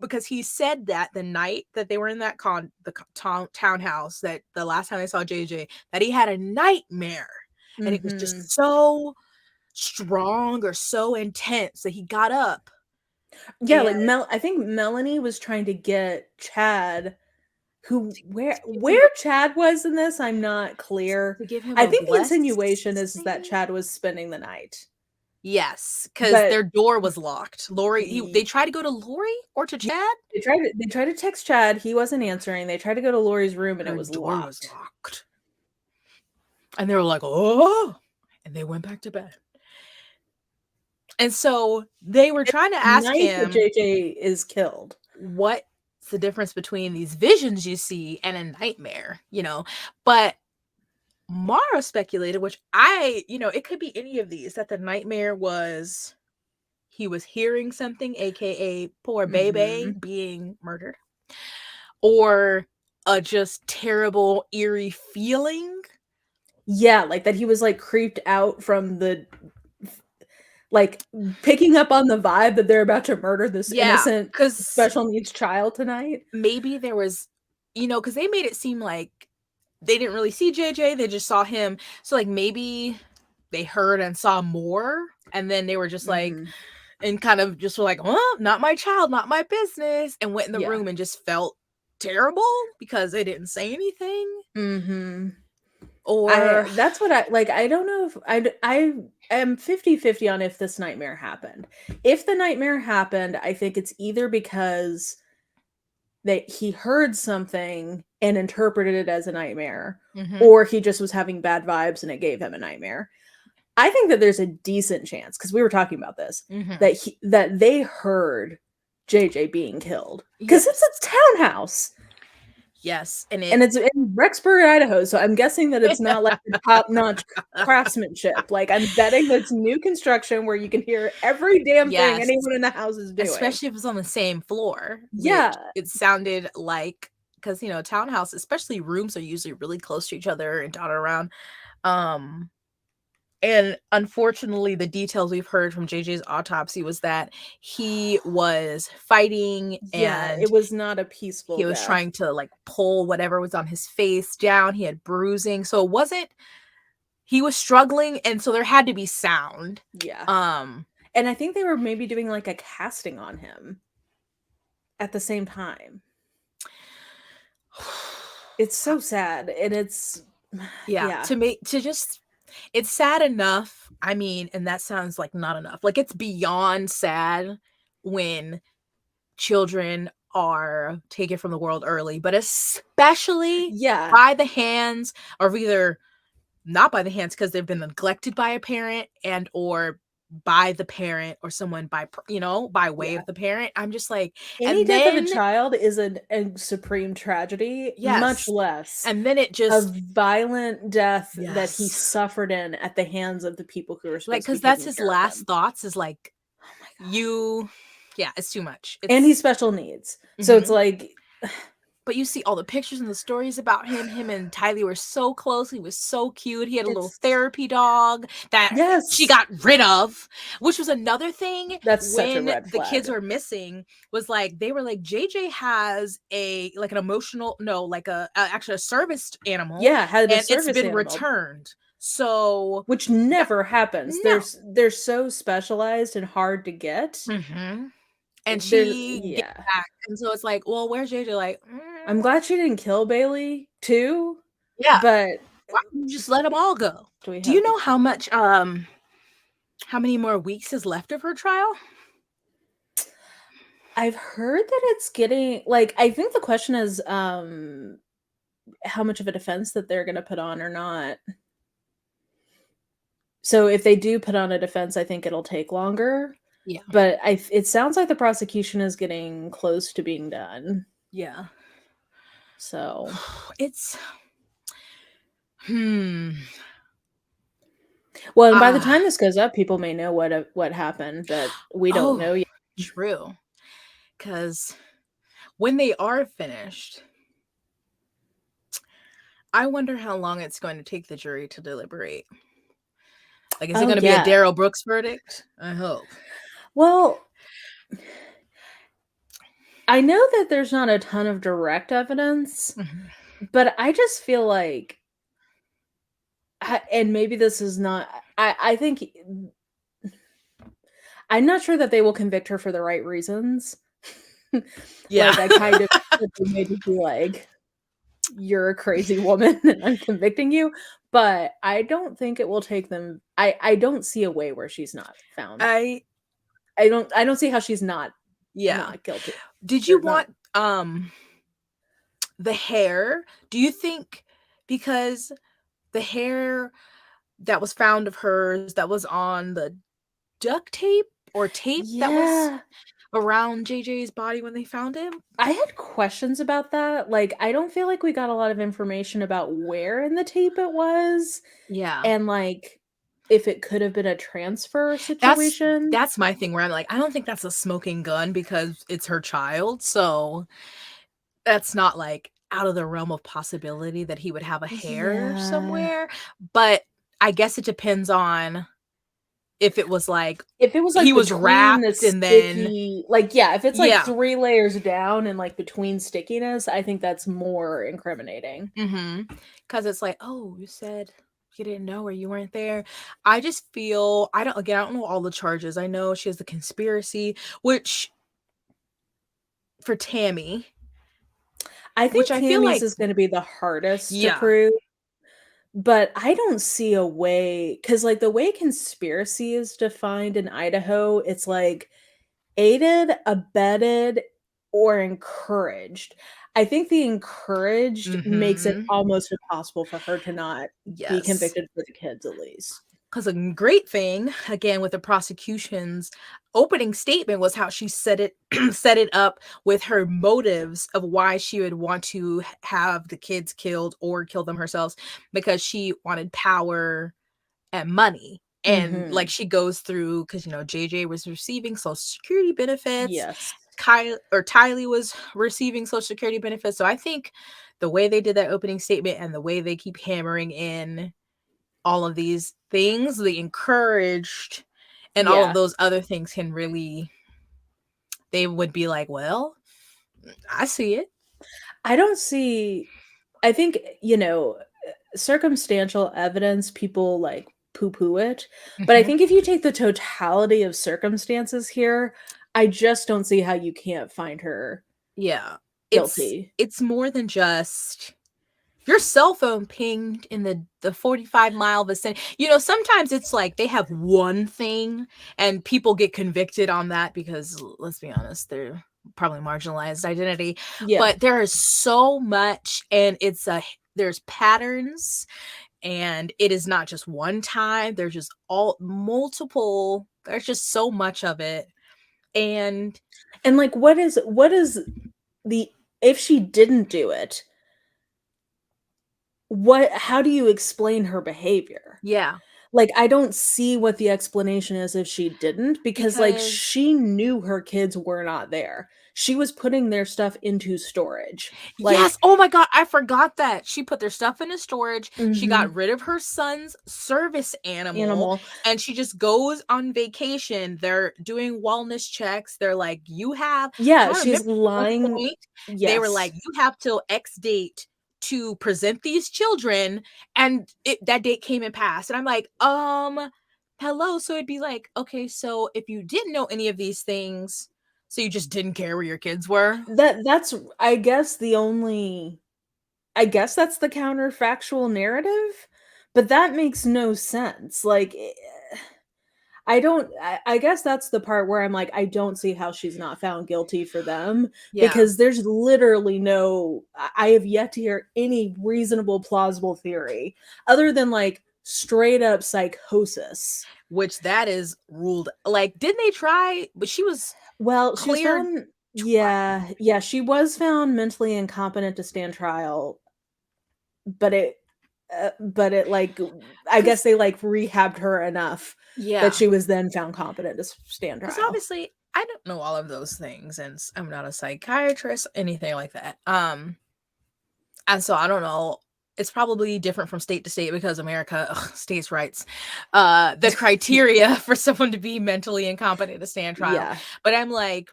because he said that the night that they were in that townhouse, that the last time they saw JJ, that he had a nightmare. And it was just so strong or so intense that he got up. Yeah, like I think Melanie was trying to get Chad, where Chad was in this, I'm not clear. To give him I think the insinuation is that Chad was spending the night. Yes, because their door was locked. They tried to go to Lori or to Chad. They tried to text Chad. He wasn't answering. They tried to go to Lori's room and it was locked. And they were like, oh, and they went back to bed. And so they were trying to ask him, JJ is killed. What's the difference between these visions you see and a nightmare, But Mara speculated, which it could be any of these, that the nightmare was he was hearing something, aka poor baby being murdered, or a just terrible, eerie feeling. Yeah, like that he was like creeped out from the picking up on the vibe that they're about to murder this innocent special needs child tonight. Maybe there was, because they made it seem like they didn't really see JJ, they just saw him. So like maybe they heard and saw more, and then they were just like, and kind of just were like, oh, not my child, not my business, and went in the room and just felt terrible because they didn't say anything. Or that's what I don't know if I am 50-50 on if this nightmare happened. If the nightmare happened, I think it's either because that he heard something and interpreted it as a nightmare, or he just was having bad vibes and it gave him a nightmare. I think that there's a decent chance, because we were talking about this, that they heard JJ being killed, because it's a townhouse. Yes, and it's Rexburg, Idaho, so I'm guessing that it's not like top-notch craftsmanship. Like, I'm betting that it's new construction where you can hear every damn thing Yes. anyone in the house is doing. Especially if it's on the same floor, which Yeah. it sounded like, because, you know, townhouse, especially rooms are usually really close to each other and dotted around. And unfortunately, the details we've heard from JJ's autopsy was that he was fighting Yeah, and it was not a peaceful he was death. trying to like pull whatever was on his face down. He had bruising. So it wasn't, he was struggling, and so there had to be sound. Yeah. And I think they were maybe doing like a casting on him at the same time. It's so sad, and it's yeah, to me, to just, it's sad enough. I mean, and that sounds like not enough. Like, it's beyond sad when children are taken from the world early, but especially yeah, by the hands, or either not by the hands because they've been neglected by a parent, and or by the parent or someone by, you know, by way yeah. of the parent. I'm just like, Any and death of a then child is a supreme tragedy, much yes, less and then it a just, violent death that he yes, suffered in at the hands of the people who were like, supposed to be because that's taking his care of last him. thoughts is like, Oh my god. you, yeah, it's too much. And he's It's special needs. So it's like but you see all the pictures and the stories about him and Tylee were so close. He was so cute. He had a little it's therapy dog that she yes. got rid of, which was another thing. That's such a When red the kids flag. were missing, was like, they were like, JJ has a, like an emotional, no, like actually a service animal. Yeah, had a And it's service been animal. returned. So Which never happens. no. They're so specialized and hard to get. And They're she gets yeah. back. And so it's like, well, where's JJ? Like, I'm glad she didn't kill Bailey too, yeah. but Why don't you just let them all go? do we Do you have know how much how many more weeks is left of her trial? I've heard that it's getting like I think the question is how much of a defense that they're going to put on or not. So if they do put on a defense, I think it'll take longer. Yeah. But it sounds like the prosecution is getting close to being done. Yeah. So It's well, and by the time this goes up, people may know what happened that we don't know yet. True. Because when they are finished, I wonder how long it's going to take the jury to deliberate. Like, is it going to be a Darrell Brooks verdict? I hope. Well, I know that there's not a ton of direct evidence, but I just feel like, and maybe this is not, I think, I'm not sure that they will convict her for the right reasons. Yeah. Like, I kind of made me be like, you're a crazy woman and I'm convicting you, but I don't think it will take them. I don't see a way where she's not found. I don't see how she's not guilty. Did you want the hair? Do you think, because the hair that was found of hers that was on the duct tape or tape that was around JJ's body when they found him? I had questions about that. Like, I don't feel like we got a lot of information about where in the tape it was. Yeah. And like if it could have been a transfer situation. That's my thing where I'm like, I don't think that's a smoking gun because it's her child. So that's not like out of the realm of possibility that he would have a hair somewhere. But I guess it depends on if it was like he was wrapped and then like if it's like 3 layers down and like between stickiness, I think that's more incriminating. Because it's like, oh, you said you didn't know or you weren't there. I just feel, I don't know all the charges. I know she has the conspiracy, which for Tammy, I think Tammy's is going to be the hardest to prove. But I don't see a way, because like the way conspiracy is defined in Idaho, it's like aided, abetted, or encouraged. I think the encouraged makes it almost impossible for her to not be convicted for the kids, at least. because a great thing again with the prosecution's opening statement was how she set it set it up with her motives of why she would want to have the kids killed or kill them herself, because she wanted power and money. And like she goes through, because JJ was receiving social security benefits, Yes. Tylee was receiving social security benefits. So I think the way they did that opening statement and the way they keep hammering in all of these things, the encouraged and all of those other things can really, they would be like, well, I see it. I don't see, I think, circumstantial evidence, people like poo-poo it. But I think if you take the totality of circumstances here, I just don't see how you can't find her guilty. It's more than just your cell phone pinged in the 45-mile vicinity. Sometimes it's like they have one thing and people get convicted on that because, let's be honest, they're probably marginalized identity. Yeah. But there is so much, and there's patterns, and it is not just one time. There's just multiple. There's just so much of it. And like, what is the, if she didn't do it, how do you explain her behavior? yeah, Like, I don't see what the explanation is if she didn't, because like because she knew her kids were not there. She was putting their stuff into storage. yes, oh my god, I forgot that. She put their stuff into storage. She got Mhm. rid of her son's service animal, Animal. and she just goes on vacation. They're doing wellness checks. They're like, you have, Yeah, I remember she's at one lying. point, they were Yes. like, you have till X date to present these children, and that date came and passed. And I'm like, hello. So it'd be like, okay, so if you didn't know any of these things, so you just didn't care where your kids were? That's, I guess, I guess that's the counterfactual narrative, but that makes no sense. Like, I guess that's the part where I'm like, I don't see how she's not found guilty for them, Yeah. because there's literally no, I have yet to hear any reasonable, plausible theory other than like straight up psychosis. Which that is ruled, like, didn't they try, but she was Well, she was cleared found, twice. yeah, she was found mentally incompetent to stand trial, but it like, I guess Because they like rehabbed her enough that yeah, she was then found competent to stand because trial. obviously I don't know all of those things, and I'm not a psychiatrist, anything like that. And so I don't know. It's probably different from state to state because America, states' rights, the criteria for someone to be mentally incompetent to stand trial. Yeah. But I'm like,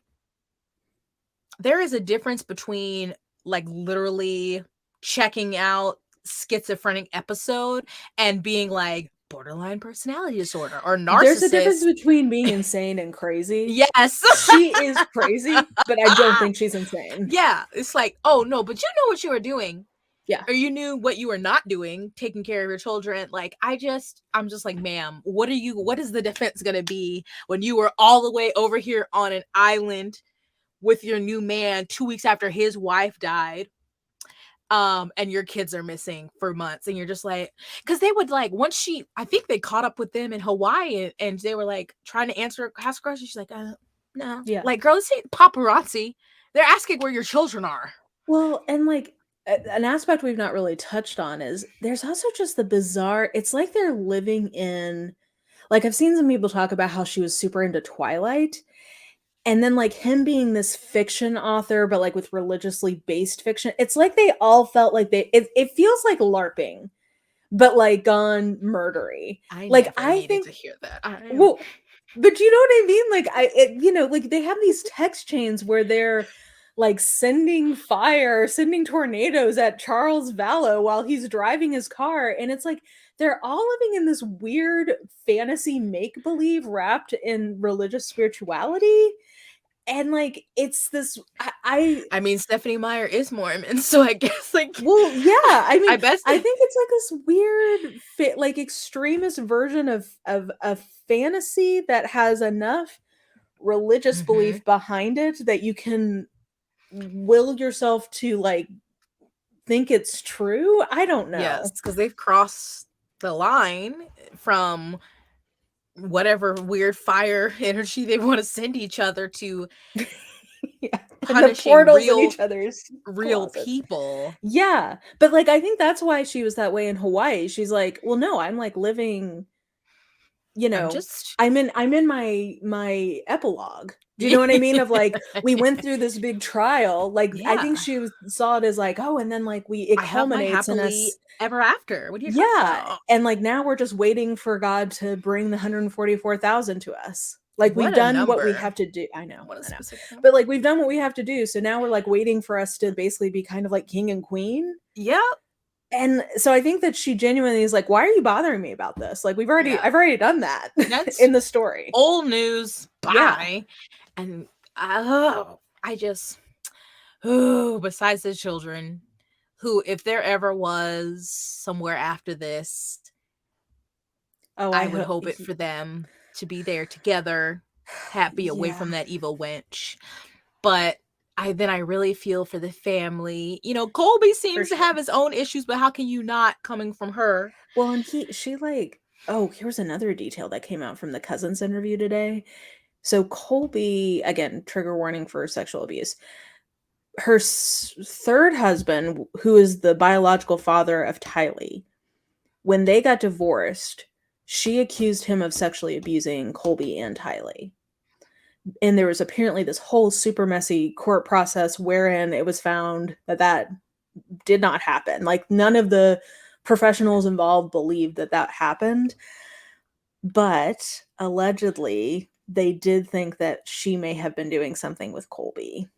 there is a difference between like literally checking out schizophrenic episode and being like borderline personality disorder or There's a difference narcissist. between being insane and crazy. Yes. She is crazy, but I don't think she's insane. Yeah, it's like, oh no, but you know what you were doing, Yeah. or you knew what you were not doing, taking care of your children. Like, I'm just like, ma'am, what is the defense gonna be when you were all the way over here on an island with your new man 2 weeks after his wife died, and your kids are missing for months, and you're just like, because they would like, once I think they caught up with them in Hawaii, and they were like trying to ask questions. She's like, no, Yeah. like, girl, this ain't paparazzi. They're asking where your children are. Well, and like, an aspect we've not really touched on is there's also just the bizarre, it's like they're living in, like, I've seen some people talk about how she was super into Twilight, and then like him being this fiction author, but like with religiously based fiction. It's like they all felt like it feels like LARPing, but like gone murdery. I Like, never I needed think, to hear that. well, but you know what I mean? Like, like they have these text chains where they're like sending fire, sending tornadoes at Charles Vallow while he's driving his car. And it's like they're all living in this weird fantasy make believe wrapped in religious spirituality. And like, it's this, I mean, Stephanie Meyer is Mormon, so I guess like, well, yeah, I I mean, bet. I think it's like this weird like extremist version of fantasy that has enough religious Mm-hmm. belief behind it that you can will yourself to like think it's true. I don't Yes, know. because they've crossed the line. from whatever weird fire energy they want to send each other to And the punishing portals in each other's real closets. people. Yeah, but like I think that's why she was that way in Hawaii. She's like, well, no, I'm like living, I'm just I'm in my epilogue. Do you know what I mean? Of like we went through this big trial. Like I think yeah. saw it as like, oh, and then like it I have my culminates in happily us. ever after. What are you talking Yeah, about? and like now we're just waiting for God to bring the 144,000 to us. Like we've What a done what we number. have to do. I know, What a I know. specific number. But like we've done what we have to do. So now we're like waiting for us to basically be kind of like king and queen. Yep. And so I think that she genuinely is like, why are you bothering me about this? Like Yeah. I've already done that That's in the story. old news. Yeah. Bye. And I just oh, besides the children, who, if there ever was somewhere after this, Oh, I I would hope. hope it for them to be there together, happy away Yeah. from that evil wench. But I really feel for the family. You know, Colby For seems to sure. have his own issues, but how can you not, coming from her? Well, and she like, oh, here's another detail that came out from the cousins interview today. So Colby, again, trigger warning for sexual abuse. Her third husband, who is the biological father of Tylee, when they got divorced, she accused him of sexually abusing Colby and Tylee. And there was apparently this whole super messy court process wherein it was found that that did not happen. Like none of the professionals involved believed that that happened, but allegedly they did think that she may have been doing something with Colby,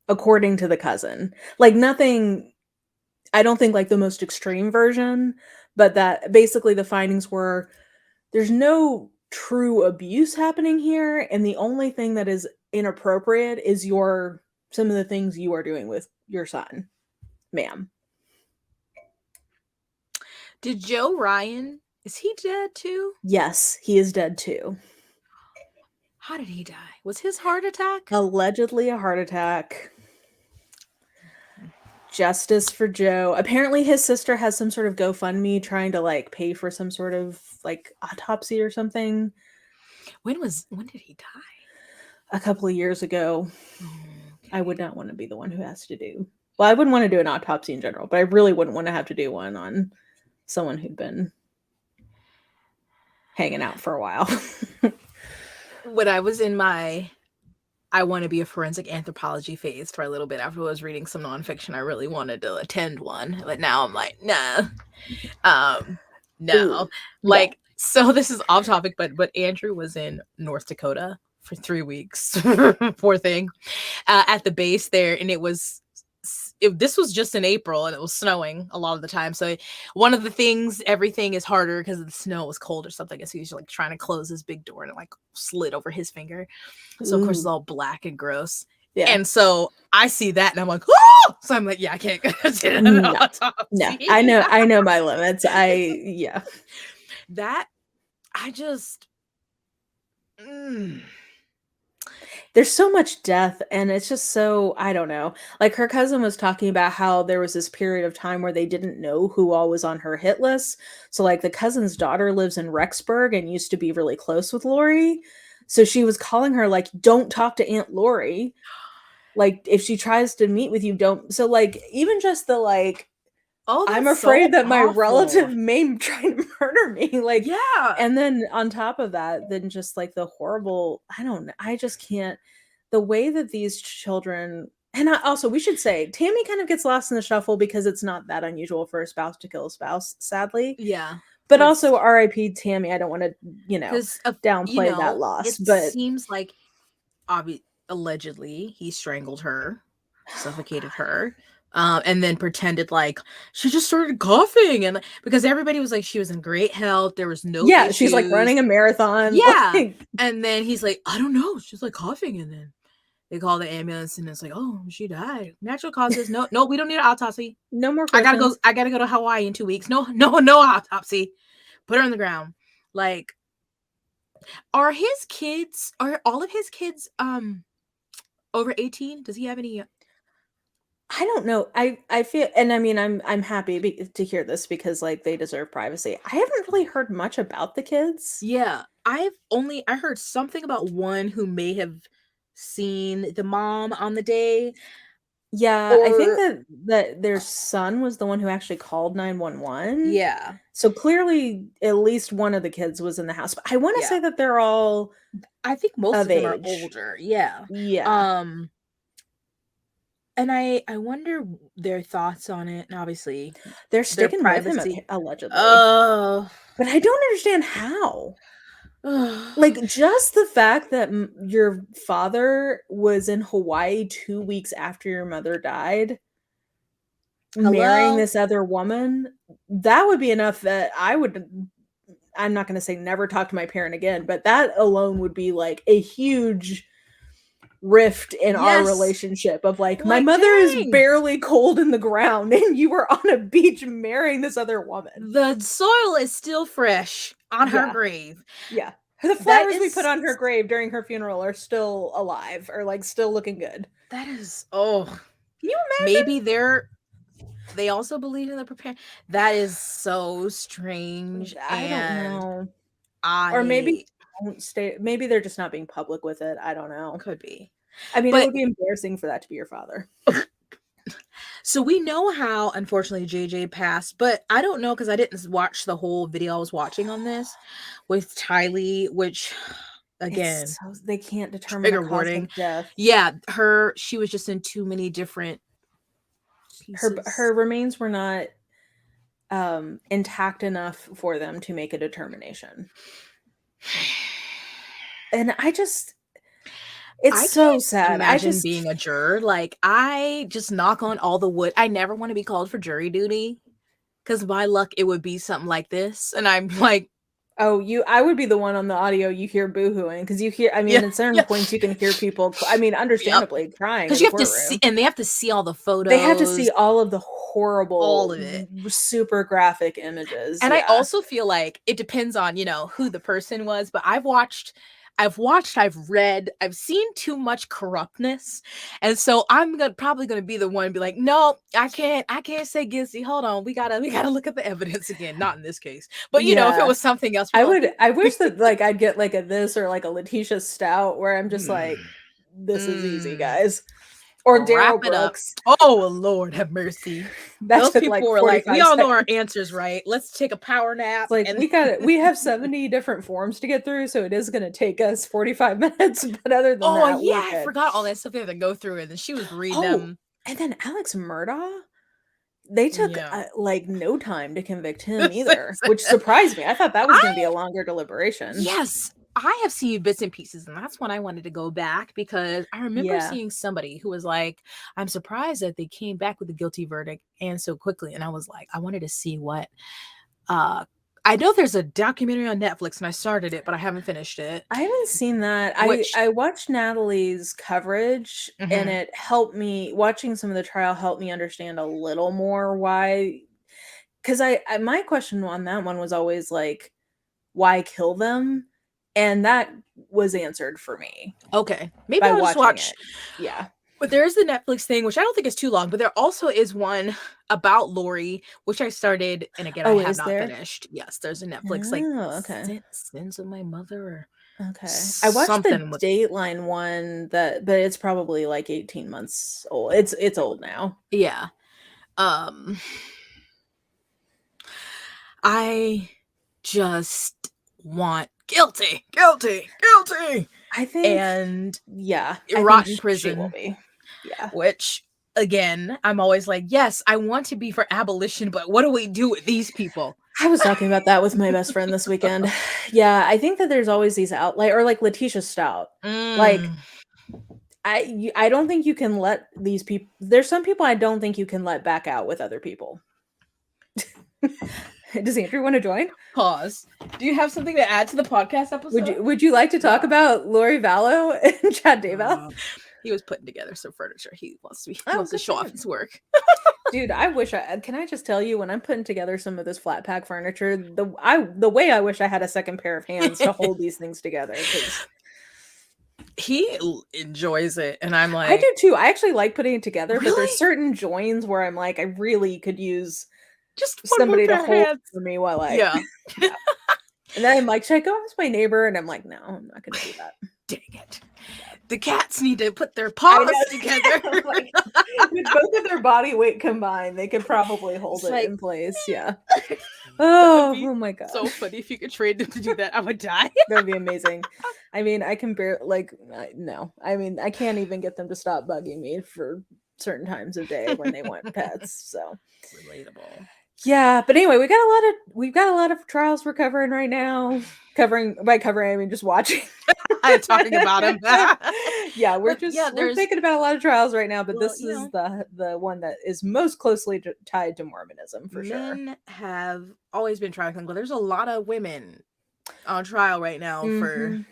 according to the cousin. Like nothing, I don't think like the most extreme version, but that basically the findings were there's no true abuse happening here, and the only thing that is inappropriate is some of the things you are doing with your son, ma'am. Did Joe Ryan, is he dead too? Yes, he is dead too. How did he die? Was his heart attack? Allegedly a heart attack. Justice for Joe. Apparently his sister has some sort of GoFundMe trying to like pay for some sort of like autopsy or something. When did he die? A couple of years ago. Okay. I would not want to be the one who has to do. Well, I wouldn't want to do an autopsy in general, but I really wouldn't want to have to do one on someone who'd been hanging out for a while. When I was in my I want to be a forensic anthropology phase for a little bit after I was reading some nonfiction, I really wanted to attend one, but now I'm like, nah. No. Ooh, Like, so this is off topic, but Andrew was in North Dakota for 3 weeks. Poor thing. At the base there, and this was just in April, and it was snowing a lot of the time. So one of the things, everything is harder because the snow was cold or something. So he's like trying to close his big door, and it like slid over his finger. So of course it's all black and gross. Yeah. And so I see that, and I'm like, oh! So I'm like, yeah, I can't get an autopsy. No, I know my limits. Yeah. That I just. There's so much death, and it's just so, I don't know. Like her cousin was talking about how there was this period of time where they didn't know who all was on her hit list. So like the cousin's daughter lives in Rexburg and used to be really close with Lori. So she was calling her like, don't talk to Aunt Lori. Like if she tries to meet with you, don't. So like even just the like, oh, I'm afraid that my relative may try to murder me. Like, yeah. And then on top of that, then just like the horrible, I don't know. I just can't, the way that these children, and also we should say Tammy kind of gets lost in the shuffle because it's not that unusual for a spouse to kill a spouse, sadly. Yeah. But also RIP Tammy. I don't want to, downplay that loss. It but seems like allegedly he strangled her, suffocated her. And then pretended like she just started coughing, and because everybody was like she was in great health, there was no issues. She's like running a marathon. Yeah. And then he's like, I don't know, she's like coughing, and then they call the ambulance, and it's like, oh, she died, natural causes. No, we don't need an autopsy. No more questions. I gotta go to Hawaii in 2 weeks. No autopsy. Put her on the ground. Like, are all of his kids over 18? Does he have any? I don't know. I feel, and I mean, I'm happy to hear this because like they deserve privacy. I haven't really heard much about the kids. Yeah, I heard something about one who may have seen the mom on the day, Yeah, I think or that their son was the one who actually called 911. yeah, So clearly at least one of the kids was in the house. But I want to yeah. say that they're all I think most of of them are age. older. Yeah. Yeah. Um, and I wonder their thoughts on it, and obviously They're their sticking with him privacy. allegedly. Oh. But I don't understand how. Like, just the fact that your father was in Hawaii 2 weeks after your mother died, marrying Hello? this other woman, that would be enough that I'm not gonna say never talk to my parent again, but that alone would be, like, a huge rift in our Yes. relationship of, like, my Like, mother is dang. barely cold in the ground, and you were on a beach marrying this other woman. The soil is still fresh on her Yeah. grave. Yeah. The That flowers we put is on her grave during her funeral are still alive or, like, still looking good. that is oh, Can you maybe they also believe in the prepare. That is so strange, imagine? I don't and know. Or maybe I maybe they're just not being public with it, I don't know. could be. I mean, it But would be embarrassing for that to be your father. so we know how unfortunately JJ passed, but I don't know because I didn't watch the whole video I was watching on this with Tylee, which again, It's so they can't determine a trigger cause warning. of death. Yeah, she was just in too many different Her pieces. remains were not, intact enough for them to make a determination. And it's I so can't sad. imagine being a juror. Like, I just knock on all the wood. I never want to be called for jury duty because by luck it would be something like this. And I'm like, Oh, I would be the one on the audio you hear boohooing because you hear, I yeah, mean, at certain yeah, points you can hear people, I mean, yep. understandably crying Because in you the have to see, courtroom. and they have to see all the They have to see photos, all of the all horrible, of it. super graphic images. And I Yeah. also feel like it depends on, who the person was, but I've read, I've seen too much corruptness. And so probably gonna be the one to be like, no, I can't say guilty. Hold on, we gotta look at the evidence again. Not in this case. But if it Yeah. was something else, people like, I wish that like I'd get like a this or like a Letitia Stout where I'm just like, this is easy, mm, guys. Or wrap Daryl it up. Brooks. Oh Lord have mercy. That Those took people like were like, we 45 all know our seconds. answers, right? Let's take a power nap It's like and we have 70 different forms to get through, so it is gonna take us 45 minutes. But other than oh that, yeah, we're I good. forgot all that stuff they have to go through, and then she was reading Oh, them. and then Alex Murdaugh, they took Yeah. like no time to convict him either, which surprised me. I thought that was gonna be a longer deliberation. Yes, I have seen bits and pieces, and that's when I wanted to go back because I remember Yeah. seeing somebody who was like, I'm surprised that they came back with a guilty verdict and so quickly. And I was like, I wanted to see what I know there's a documentary on Netflix and I started it, but I haven't finished it. I haven't seen that. Which I watched Natalie's coverage and mhm. it helped me watching some of the trial helped me understand a little more why. Because my question on that one was always like, why kill them? And that was answered for me Okay. Maybe by I'll just watching watch. it. Yeah. But there's the Netflix thing, which I don't think is too long, but there also is one about Lori, which I started, and again, I Oh, have is not there? finished. Yes, there's a Netflix like Oh, okay. Sins of My Mother or Okay. I watched the something with Dateline one but it's probably like 18 months old. It's old now. yeah. Um I just want guilty, guilty, guilty, I think and yeah, I rot think in she will prison, be. Yeah. which again, I'm always like, yes, I want to be for abolition, but what do we do with these people? I was talking about that with my best friend this weekend. Yeah, I think that there's always these outlier or like Letitia Stout. Like Mm. I don't think you can let these people there's some people I don't think you can let back out with other people. Does Andrew want to join? Pause. Do you have something to add to the podcast episode? Would you like to talk about Lori Vallow and Chad Daybell? He was putting together some furniture. He wants to Good show for off him. his work. Dude, I wish can I just tell you when I'm putting together some of this flat pack furniture, the way I wish I had a second pair of hands to hold these things together. He enjoys it, and I'm like, I do too. I actually like putting it together, but really? there's certain joins where I'm like, I really could use Just one more somebody to pair of hold hands. for me while I Yeah. yeah. And then I'm like, should I go ask my neighbor? And I'm like, no, I'm not gonna do that. Dang it. The cats need to put their I paws know. together. Like, with both of their body weight combined, they could probably hold It's it like, in place. Yeah. that would be Oh my god. so funny if you could train them to do that. I would die. That'd be amazing. I mean, I can bear like no. I mean, I can't even get them to stop bugging me for certain times of day when they want pets. So Relatable. yeah, but anyway, we've got a lot of trials we're covering right now. Covering I mean just watching. I'm talking about him. Yeah, we're there's thinking about a lot of trials right now, but well, this is the one that is most closely tied to Mormonism for sure. Men have always been trial clinical. There's a lot of women on trial right now for,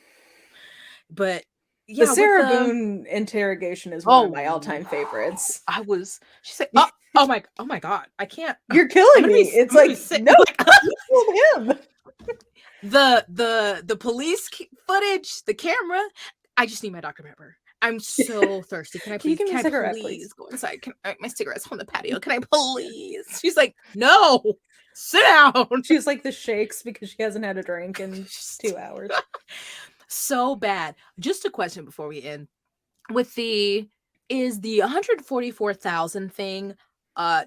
but The yeah, Sarah Boone interrogation is one of my all-time favorites. She said, oh my God, I can't. You're killing me. It's like, no, you killed him. The police footage, the camera. I just need my Dr. Pepper. I'm so thirsty. Can I please? Can you give me a cigarette, please go inside? My cigarette's on the patio. Can I please? She's like, no, sit down. She's like the shakes because she hasn't had a drink in 2 hours. So bad. Just a question before we end. Is the 144,000 thing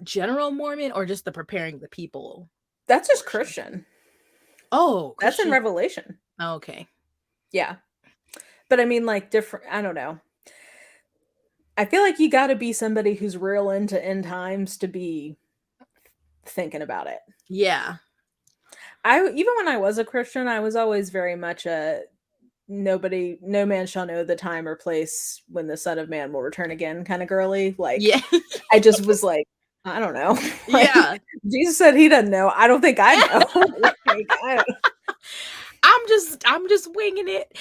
general Mormon or just the preparing the people? That's just Christian. Oh, that's in Revelation. Oh, okay. Yeah. But I mean, like, different, I don't know. I feel like you got to be somebody who's real into end times to be thinking about it. Yeah. Even when I was a Christian, I was always very much a no man shall know the time or place when the Son of Man will return again kind of girly. Like, yeah. I just was like, I don't know. Like, yeah. Jesus said he doesn't know. I don't think I know. Like, I'm just winging it.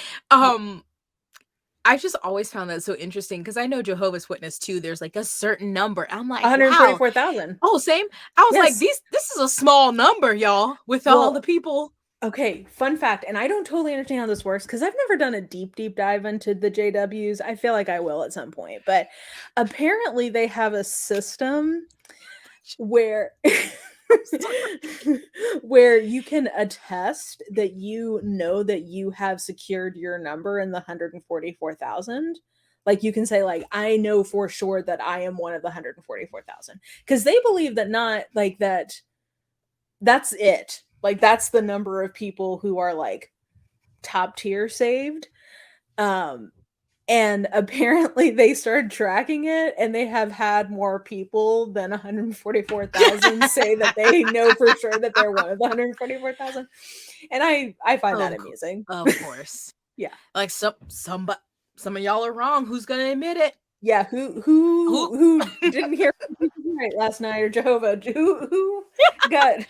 I just always found that so interesting because I know Jehovah's Witness too. There's like a certain number. I'm like 144,000. Wow. Oh, same. I was like, this is a small number, y'all, with all the people. Okay, fun fact, and I don't totally understand how this works because I've never done a deep dive into the JWs. I feel like I will at some point, but apparently they have a system where where you can attest that you know that you have secured your number in the 144,000. Like, you can say, like, I know for sure that I am one of the 144,000 because they believe that not like that's it. Like, that's the number of people who are like top tier saved. And apparently they started tracking it and they have had more people than 144,000 say that they know for sure that they're one of the 144,000. And I find that amusing. Of course. Yeah. Like some of y'all are wrong. Who's going to admit it? Yeah, who didn't hear right last night, or Jehovah? Who got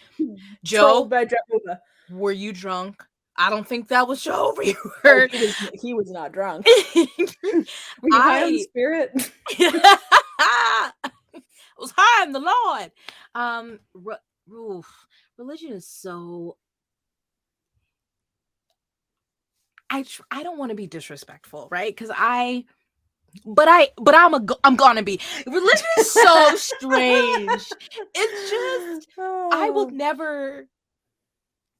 trolled by Jehovah? Were you drunk? I don't think that was Jehovah you heard. Oh, he was not drunk. Were you high on the Spirit? I was high on the Lord. Religion is so. I don't want to be disrespectful, right? Because I'm gonna be. Religion is so strange. It's just I will never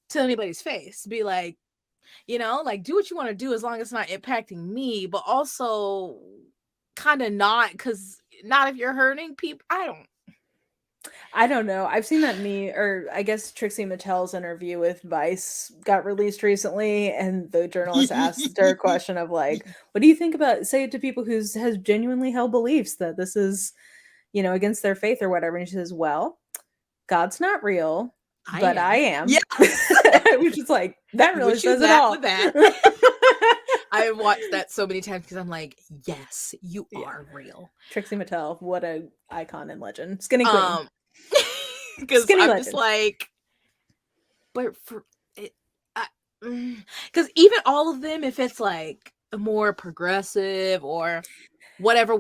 to anybody's face be like, like, do what you want to do as long as it's not impacting me, but also kind of not, because not if you're hurting people. I don't know. I've seen that or I guess Trixie Mattel's interview with Vice got released recently, and the journalist asked her a question of like, what do you think about, say it to people who has genuinely held beliefs that this is, against their faith or whatever. And she says, well, God's not real, but I am. Yeah. Which is like, that really says it all. With that. I have watched that so many times because I'm like, yes, you are real. Trixie Mattel, what a icon and legend. Skinny queen. Because I'm legend. Just like, but for it, because even all of them, if it's like more progressive or whatever,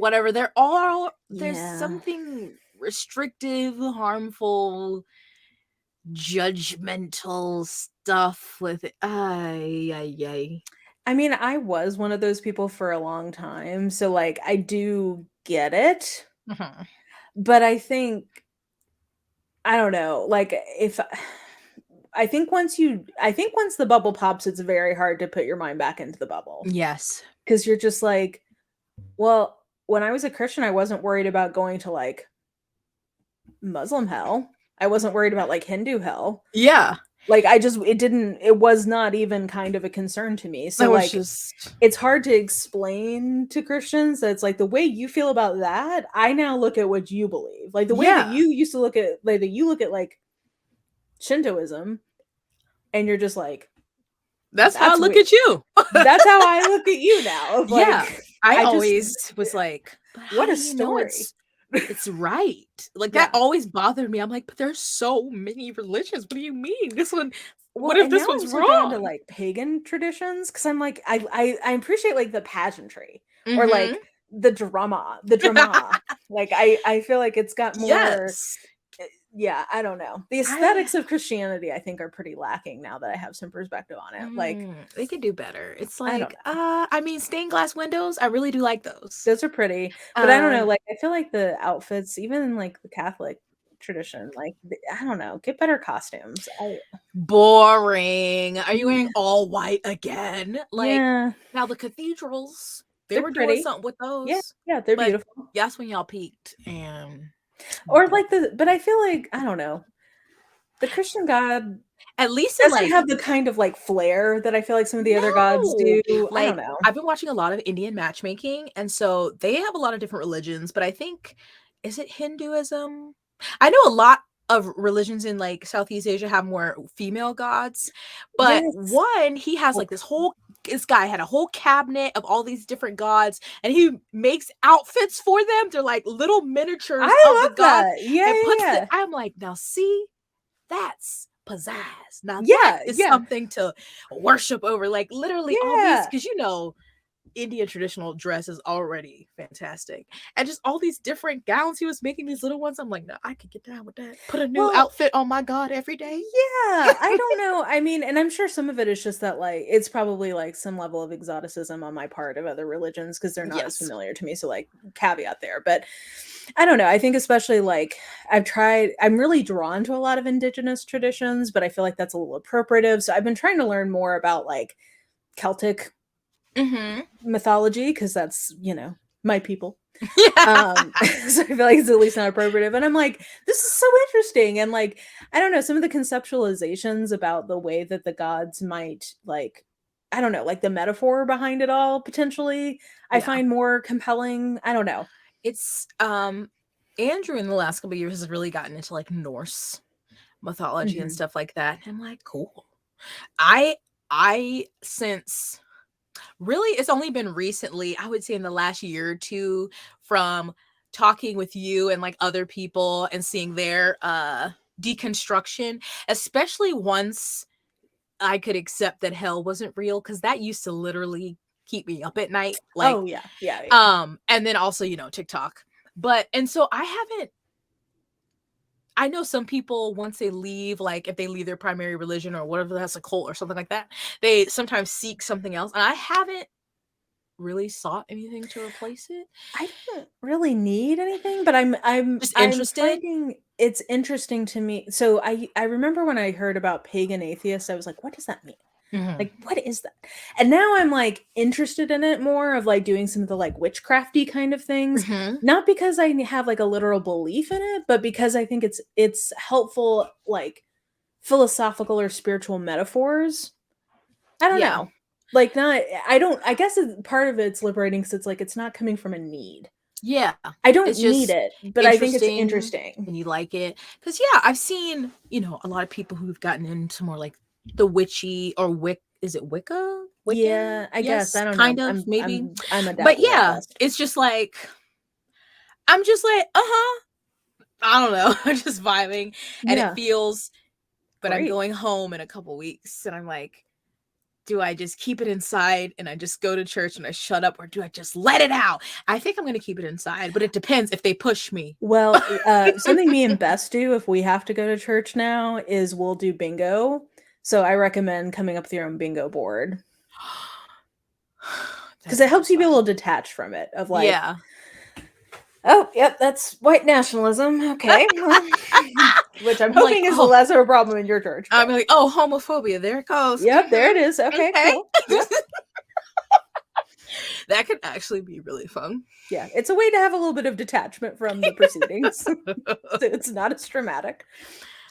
there's something restrictive, harmful, judgmental stuff with it. I mean, I was one of those people for a long time, so, like, I do get it, Mhm. but I think I don't know, like, if I think once the bubble pops, it's very hard to put your mind back into the bubble Yes. because 'cause you're just like, "Well, when I was a Christian, I wasn't worried about going to, like, Muslim hell. I wasn't worried about, like, Hindu hell." Yeah. Like, it was not even kind of a concern to me, I so, was like, just it's hard to explain to Christians that it's like, the way you feel about that, I now look at what you believe. Like, the way that yeah. you used to look at like, that you look at, like, Shintoism, and you're just like, That's how I "That's look we at you. that's how I look at you now," of, Yeah. like, I I just always was like, "But how what do a you know story. it's right?" Like, that Yeah. always bothered me. I'm like, "But there's so many religions. What do you mean? This one Well, what if and this now one's I'm so drawn to, wrong?" like, pagan traditions because 'cause I'm like, I appreciate, like, the pageantry or, Mhm. like, the drama. Like, I feel like it's got more Yes. yeah, I don't know. The I aesthetics of Christianity, I think, are pretty lacking now that I have some perspective on it. Like, they could do better. It's I don't like, know. I mean, stained glass windows, I really do like those. Those are pretty, but I don't know, Um, like, I feel like the outfits, even in, like, the Catholic tradition, like, the I don't know, get better costumes. Boring. Are you wearing Yeah. all white again? Like, Yeah, now the cathedrals, they they're were doing pretty. something with Yeah, those, yeah, they're but beautiful. that's when y'all peaked, and Or nope. like but I feel like, I don't know, the Christian God At least in, doesn't like have the kind of, like, flair that I feel like some of the other gods no! do. I don't Like, know. I've been watching a lot of Indian matchmaking, and so they have a lot of different religions, but I think is it Hinduism? I know a lot of religions in, like, Southeast Asia have more female gods, but Yes. one, he has, Oh, like, this guy had a whole cabinet of all these different gods, and he makes outfits for them. They're like little miniatures of I the love gods that. Yeah, and yeah, puts the yeah. I'm like, "Now see? That's pizzazz. Now that Yeah, is yeah. something to worship over." Like, literally all these, Yeah. because Indian traditional dress is already fantastic, and just all these different gowns he was making, these little ones, I'm like, "No, I could get down with that. Put a new Well, outfit on my god every day." yeah, I don't know. I mean, and I'm sure some of it is just that, like, it's probably, like, some level of exoticism on my part of other religions because 'cause they're not as Yes. familiar to me, so, like, caveat there, but I don't know, I think especially, like, I'm really drawn to a lot of indigenous traditions, but I feel like that's a little appropriative, so I've been trying to learn more about, like, Celtic Mhm. mythology because that's, my people. Yeah. So I feel like it's at least not appropriative, and I'm like, "This is so interesting," and, like, I don't know, some of the conceptualizations about the way that the gods might, like I don't know, like, the metaphor behind it all potentially, I Yeah. find more compelling, I don't know. It's, Andrew in the last couple of years has really gotten into, like, Norse mythology and Mhm. stuff like that. I'm like, "Cool." I I since really, it's only been recently, I would say in the last year or 2, from talking with you and, like, other people and seeing their, deconstruction, especially once I could accept that hell wasn't real, because that used to literally keep me up at night, like, Oh, yeah. Yeah, yeah. and then also, TikTok. But and so I know some people, once they leave, like, if they leave their primary religion or whatever, that's a cult or something like that, they sometimes seek something else, and I haven't really sought anything to replace it. I don't really need anything, but Just I'm interested. finding it's interesting to me. So I remember when I heard about pagan atheists, I was like, "What does that mean? Mhm. Like, what is that?" And now I'm, like, interested in it more of, like, doing some of the, like, witchcrafty kind of things, Mhm. not because I have, like, a literal belief in it, but because I think it's helpful, like, philosophical or spiritual metaphors. I don't Yeah. know. Like, not I don't I guess part of it's liberating because it's like, it's not coming from a need. Yeah. I don't It's need just it, but I think it's interesting, interesting. and you like it. Cause yeah, I've seen, a lot of people who've gotten into more, like, the witchy or is it Wicca? Wiccan? Yeah, I guess, I Yes, don't know. kind of, I'm maybe. I'm I'm a But dabble at yeah, best. it's just like I'm just like, "Uh-huh." I don't know. I'm just vibing, and it Yeah, feels but I'm great. going home in a couple weeks, and I'm like, do I just keep it inside and I just go to church and I shut up, or do I just let it out? I think I'm gonna keep it inside, but it depends if they push me. Well, something me and Bess do if we have to go to church now is we'll do bingo. So I recommend coming up with your own bingo board. Because it helps you be a little detached from it. Of like, yeah. oh, yep, that's white nationalism. Okay, well, which I'm like, hoping is less of a problem in your church. I'm But like, oh, homophobia. There it goes. yep, there it is. Okay, cool. Yep. That could actually be really fun. Yeah, it's a way to have a little bit of detachment from the proceedings. So it's not as dramatic.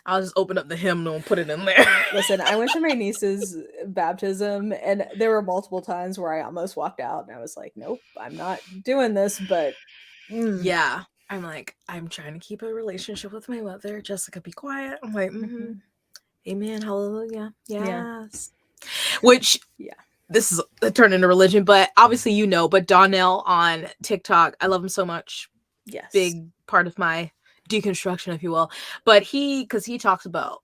I'll just open up the hymnal and put it in there. Listen, I went to my niece's baptism, and there were multiple times where I almost walked out, and I was like, nope, I'm not doing this. But yeah, I'm like, I'm trying to keep a relationship with my mother. Jessica, be quiet. I'm like, amen, hallelujah, yes. Which, this is a turn into religion, but obviously but Donnell on TikTok, I love him so much. Yes, big part of my deconstruction, if you will. But because he talks about,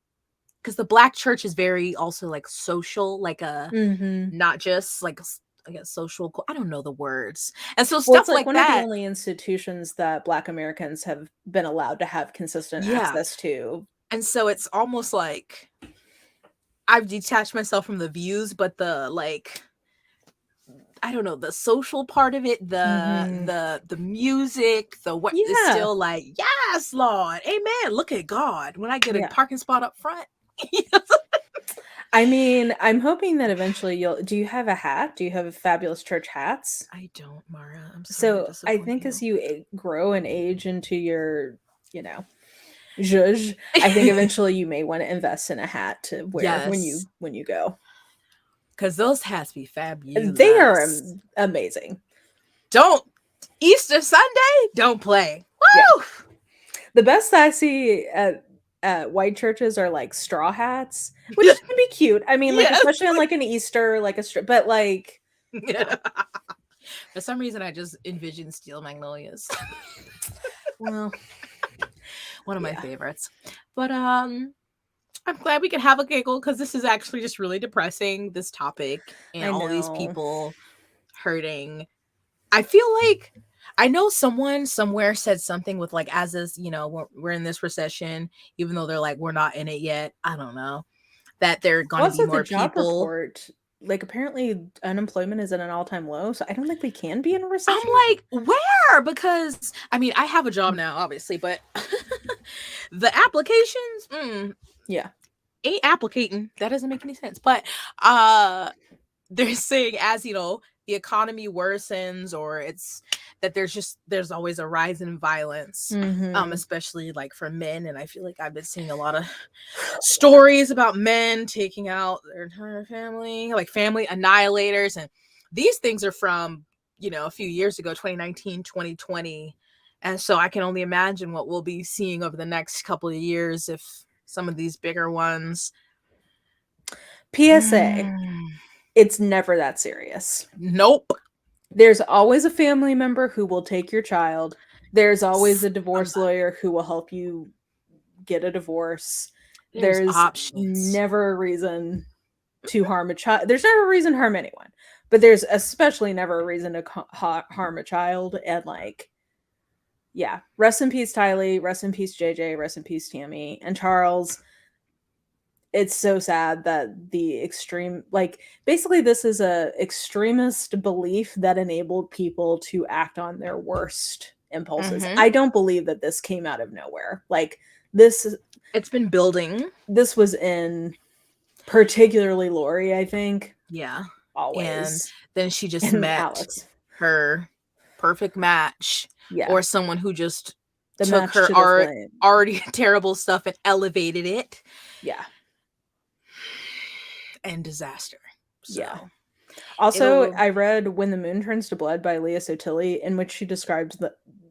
because the Black church is very also like social, like a not just like I guess social. I don't know the words, and so stuff it's like one that. of the only institutions that Black Americans have been allowed to have consistent access to. And so it's almost like I've detached myself from the views, but the like, I don't know, the social part of it, the music, what is still like, yes, Lord, amen. Look at God when I get a parking spot up front. I mean, I'm hoping that eventually do you have a hat? Do you have fabulous church hats? I don't, Mara. I'm sorry. So I think as you grow and age into your, zhuzh, I think eventually you may want to invest in a hat to wear when you go. Because those hats be fabulous. They are amazing. Easter Sunday, don't play. Woo! Yeah. The best I see at white churches are like straw hats, which can be cute. I mean, like especially on like an Easter, like but like. For some reason, I just envision steel magnolias. Well, one of my favorites. But I'm glad we could have a giggle because this is actually just really depressing. This topic and all these people hurting. I feel like I know someone somewhere said something with like, as is, we're in this recession, even though they're like, we're not in it yet. I don't know that they're going to be more job people. Report, like apparently unemployment is at an all-time low, so I don't think we can be in a recession. I'm like, where? Because I mean, I have a job now, obviously, but the applications, ain't applicating. That doesn't make any sense. But they're saying as the economy worsens, or it's that there's always a rise in violence, especially like for men. And I feel like I've been seeing a lot of stories about men taking out their entire family, like family annihilators, and these things are from a few years ago, 2019, 2020. And so I can only imagine what we'll be seeing over the next couple of years if some of these bigger ones. PSA. It's never that serious. Nope. There's always a family member who will take your child. There's always a divorce lawyer who will help you get a divorce. There's never a reason to harm a child. There's never a reason to harm anyone. But there's especially never a reason to harm a child. And like, rest in peace, Tylee. Rest in peace, JJ. Rest in peace, Tammy. And Charles. It's so sad that the extreme, like, basically this is a extremist belief that enabled people to act on their worst impulses. I don't believe that this came out of nowhere. Like, it's been building. This was in particularly Lori, I think. Yeah. Always. And then she just met Alex. Her perfect match. Yeah. Or someone who just took her already terrible stuff and elevated it. Yeah. And disaster. So. Yeah. Also, I read When the Moon Turns to Blood by Leah Sotilli, in which she described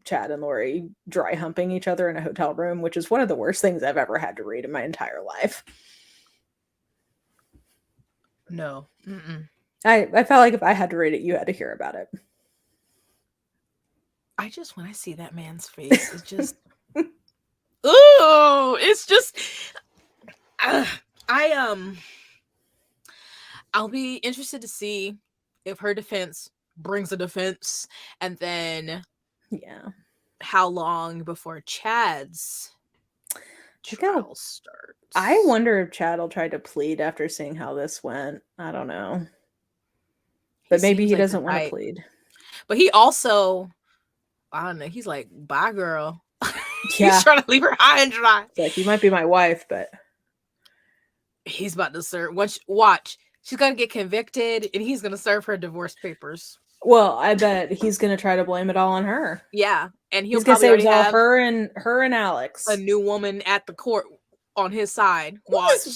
Chad and Lori dry humping each other in a hotel room, which is one of the worst things I've ever had to read in my entire life. No. Mm-mm. I felt like if I had to read it, you had to hear about it. When I see that man's face, it's just, ooh, it's just, I'll be interested to see if her defense brings a defense, and then how long before Chad's trial starts. I wonder if Chad will try to plead after seeing how this went. I don't know. But maybe he doesn't want to plead. But he also, I don't know, he's like, bye, girl. Yeah. He's trying to leave her high and dry. It's like, you might be my wife, but he's about to serve. Watch. She's going to get convicted, and he's going to serve her divorce papers. Well, I bet he's going to try to blame it all on her. Yeah, and he's going to say it was all her and Alex. A new woman at the court on his side. Watch.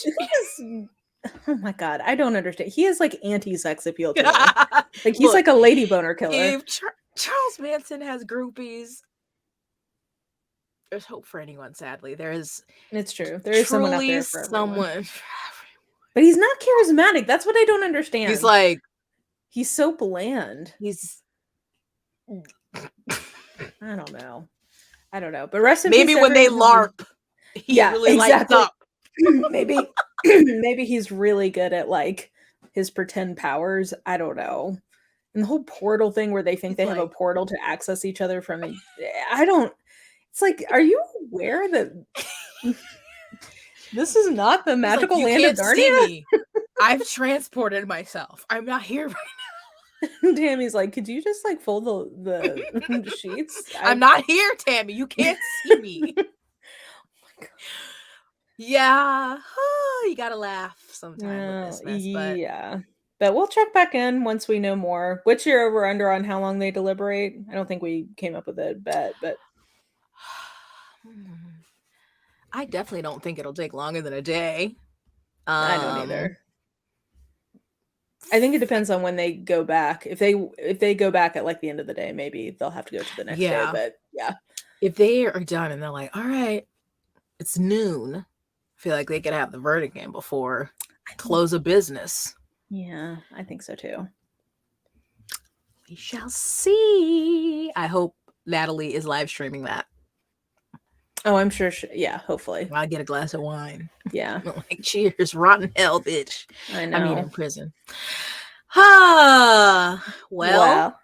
Oh my god, I don't understand. He is like anti-sex appeal to me. Like he's like a lady boner killer. If Charles Manson has groupies, there's hope for anyone. Sadly, there is. It's true. There is someone out there for someone. But he's not charismatic. That's what I don't understand. He's like, he's so bland. He's. I don't know. But rest in maybe peace, when they LARP, he really lights up. Maybe he's really good at like his pretend powers. I don't know. And the whole portal thing where they think they have a portal to access each other from it's like, are you aware that this is not the magical land of Narnia? I've transported myself. I'm not here right now. Tammy's like, could you just like fold the sheets? I'm not here, Tammy. You can't see me. Oh my God. Yeah, you gotta laugh sometime with this mess, but yeah. But we'll check back in once we know more. What's your over under on how long they deliberate? I don't think we came up with a bet, but I definitely don't think it'll take longer than a day. I don't either. I think it depends on when they go back. If they go back at like the end of the day, maybe they'll have to go to the next day. But yeah, if they are done and they're like, all right, it's noon. I feel like they could have the verdict in before close of business. Yeah, I think so too. We shall see. I hope Natalie is live streaming that. Oh, I'm sure. Yeah, hopefully. I'll get a glass of wine. Yeah. Like, cheers, rotten hell, bitch. I know. I mean, in prison. Well.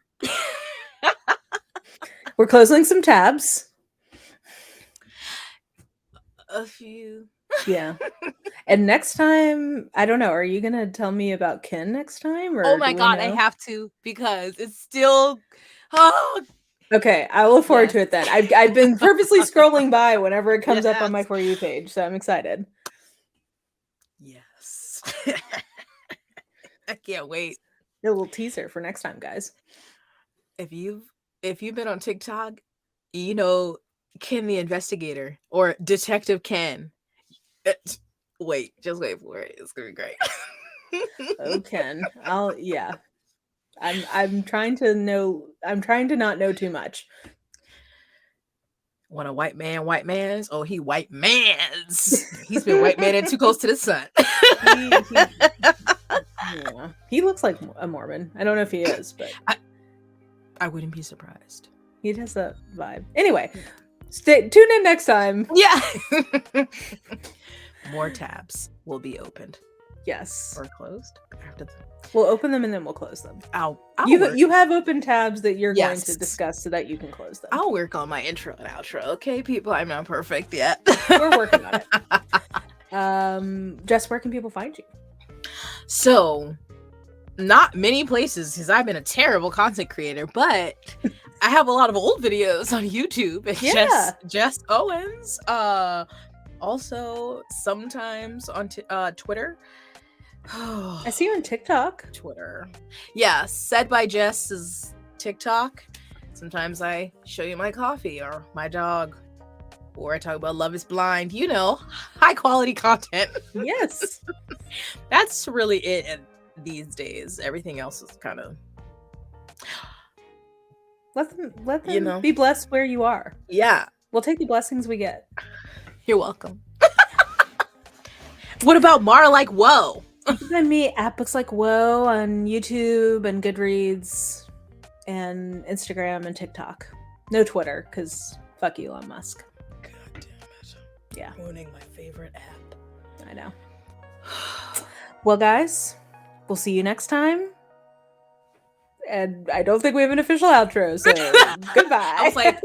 We're closing some tabs. A few. Yeah. And next time, I don't know, are you gonna tell me about Ken next time? Or oh my god, I have to, because it's still okay, I look forward to it then. I've been purposely scrolling by whenever it comes up on my For You page, so I'm excited. Yes. I can't wait. A little teaser for next time, guys. If you've been on TikTok, you know Ken the investigator or Detective Ken. Just wait for it. It's gonna be great. Oh, Ken. I'm trying to not know too much. When a white man's, oh, he white man's. He's been white man and too close to the sun. He looks like a Mormon. I don't know if he is, but I wouldn't be surprised. He has that vibe. Anyway, tune in next time. Yeah. More tabs will be opened. Yes. Or closed. We'll open them and then we'll close them. You have open tabs that you're going to discuss so that you can close them. I'll work on my intro and outro. Okay, people, I'm not perfect yet. We're working on it. Jess, where can people find you? So, not many places, because I've been a terrible content creator, but I have a lot of old videos on YouTube. It's Jess Owens. Also, sometimes on Twitter. I see you on TikTok. Twitter. Yeah, Said by Jess is TikTok. Sometimes I show you my coffee or my dog. Or I talk about Love is Blind. You know, high quality content. Yes. That's really it these days. Everything else is kind of... Let them be blessed where you are. Yeah. We'll take the blessings we get. You're welcome. What about Mara Like Whoa? You can find me at Books Like Whoa on YouTube and Goodreads and Instagram and TikTok. No Twitter, because fuck Elon Musk. God damn it. Yeah. Ruining my favorite app. I know. Well, guys, we'll see you next time. And I don't think we have an official outro, so goodbye. I was like...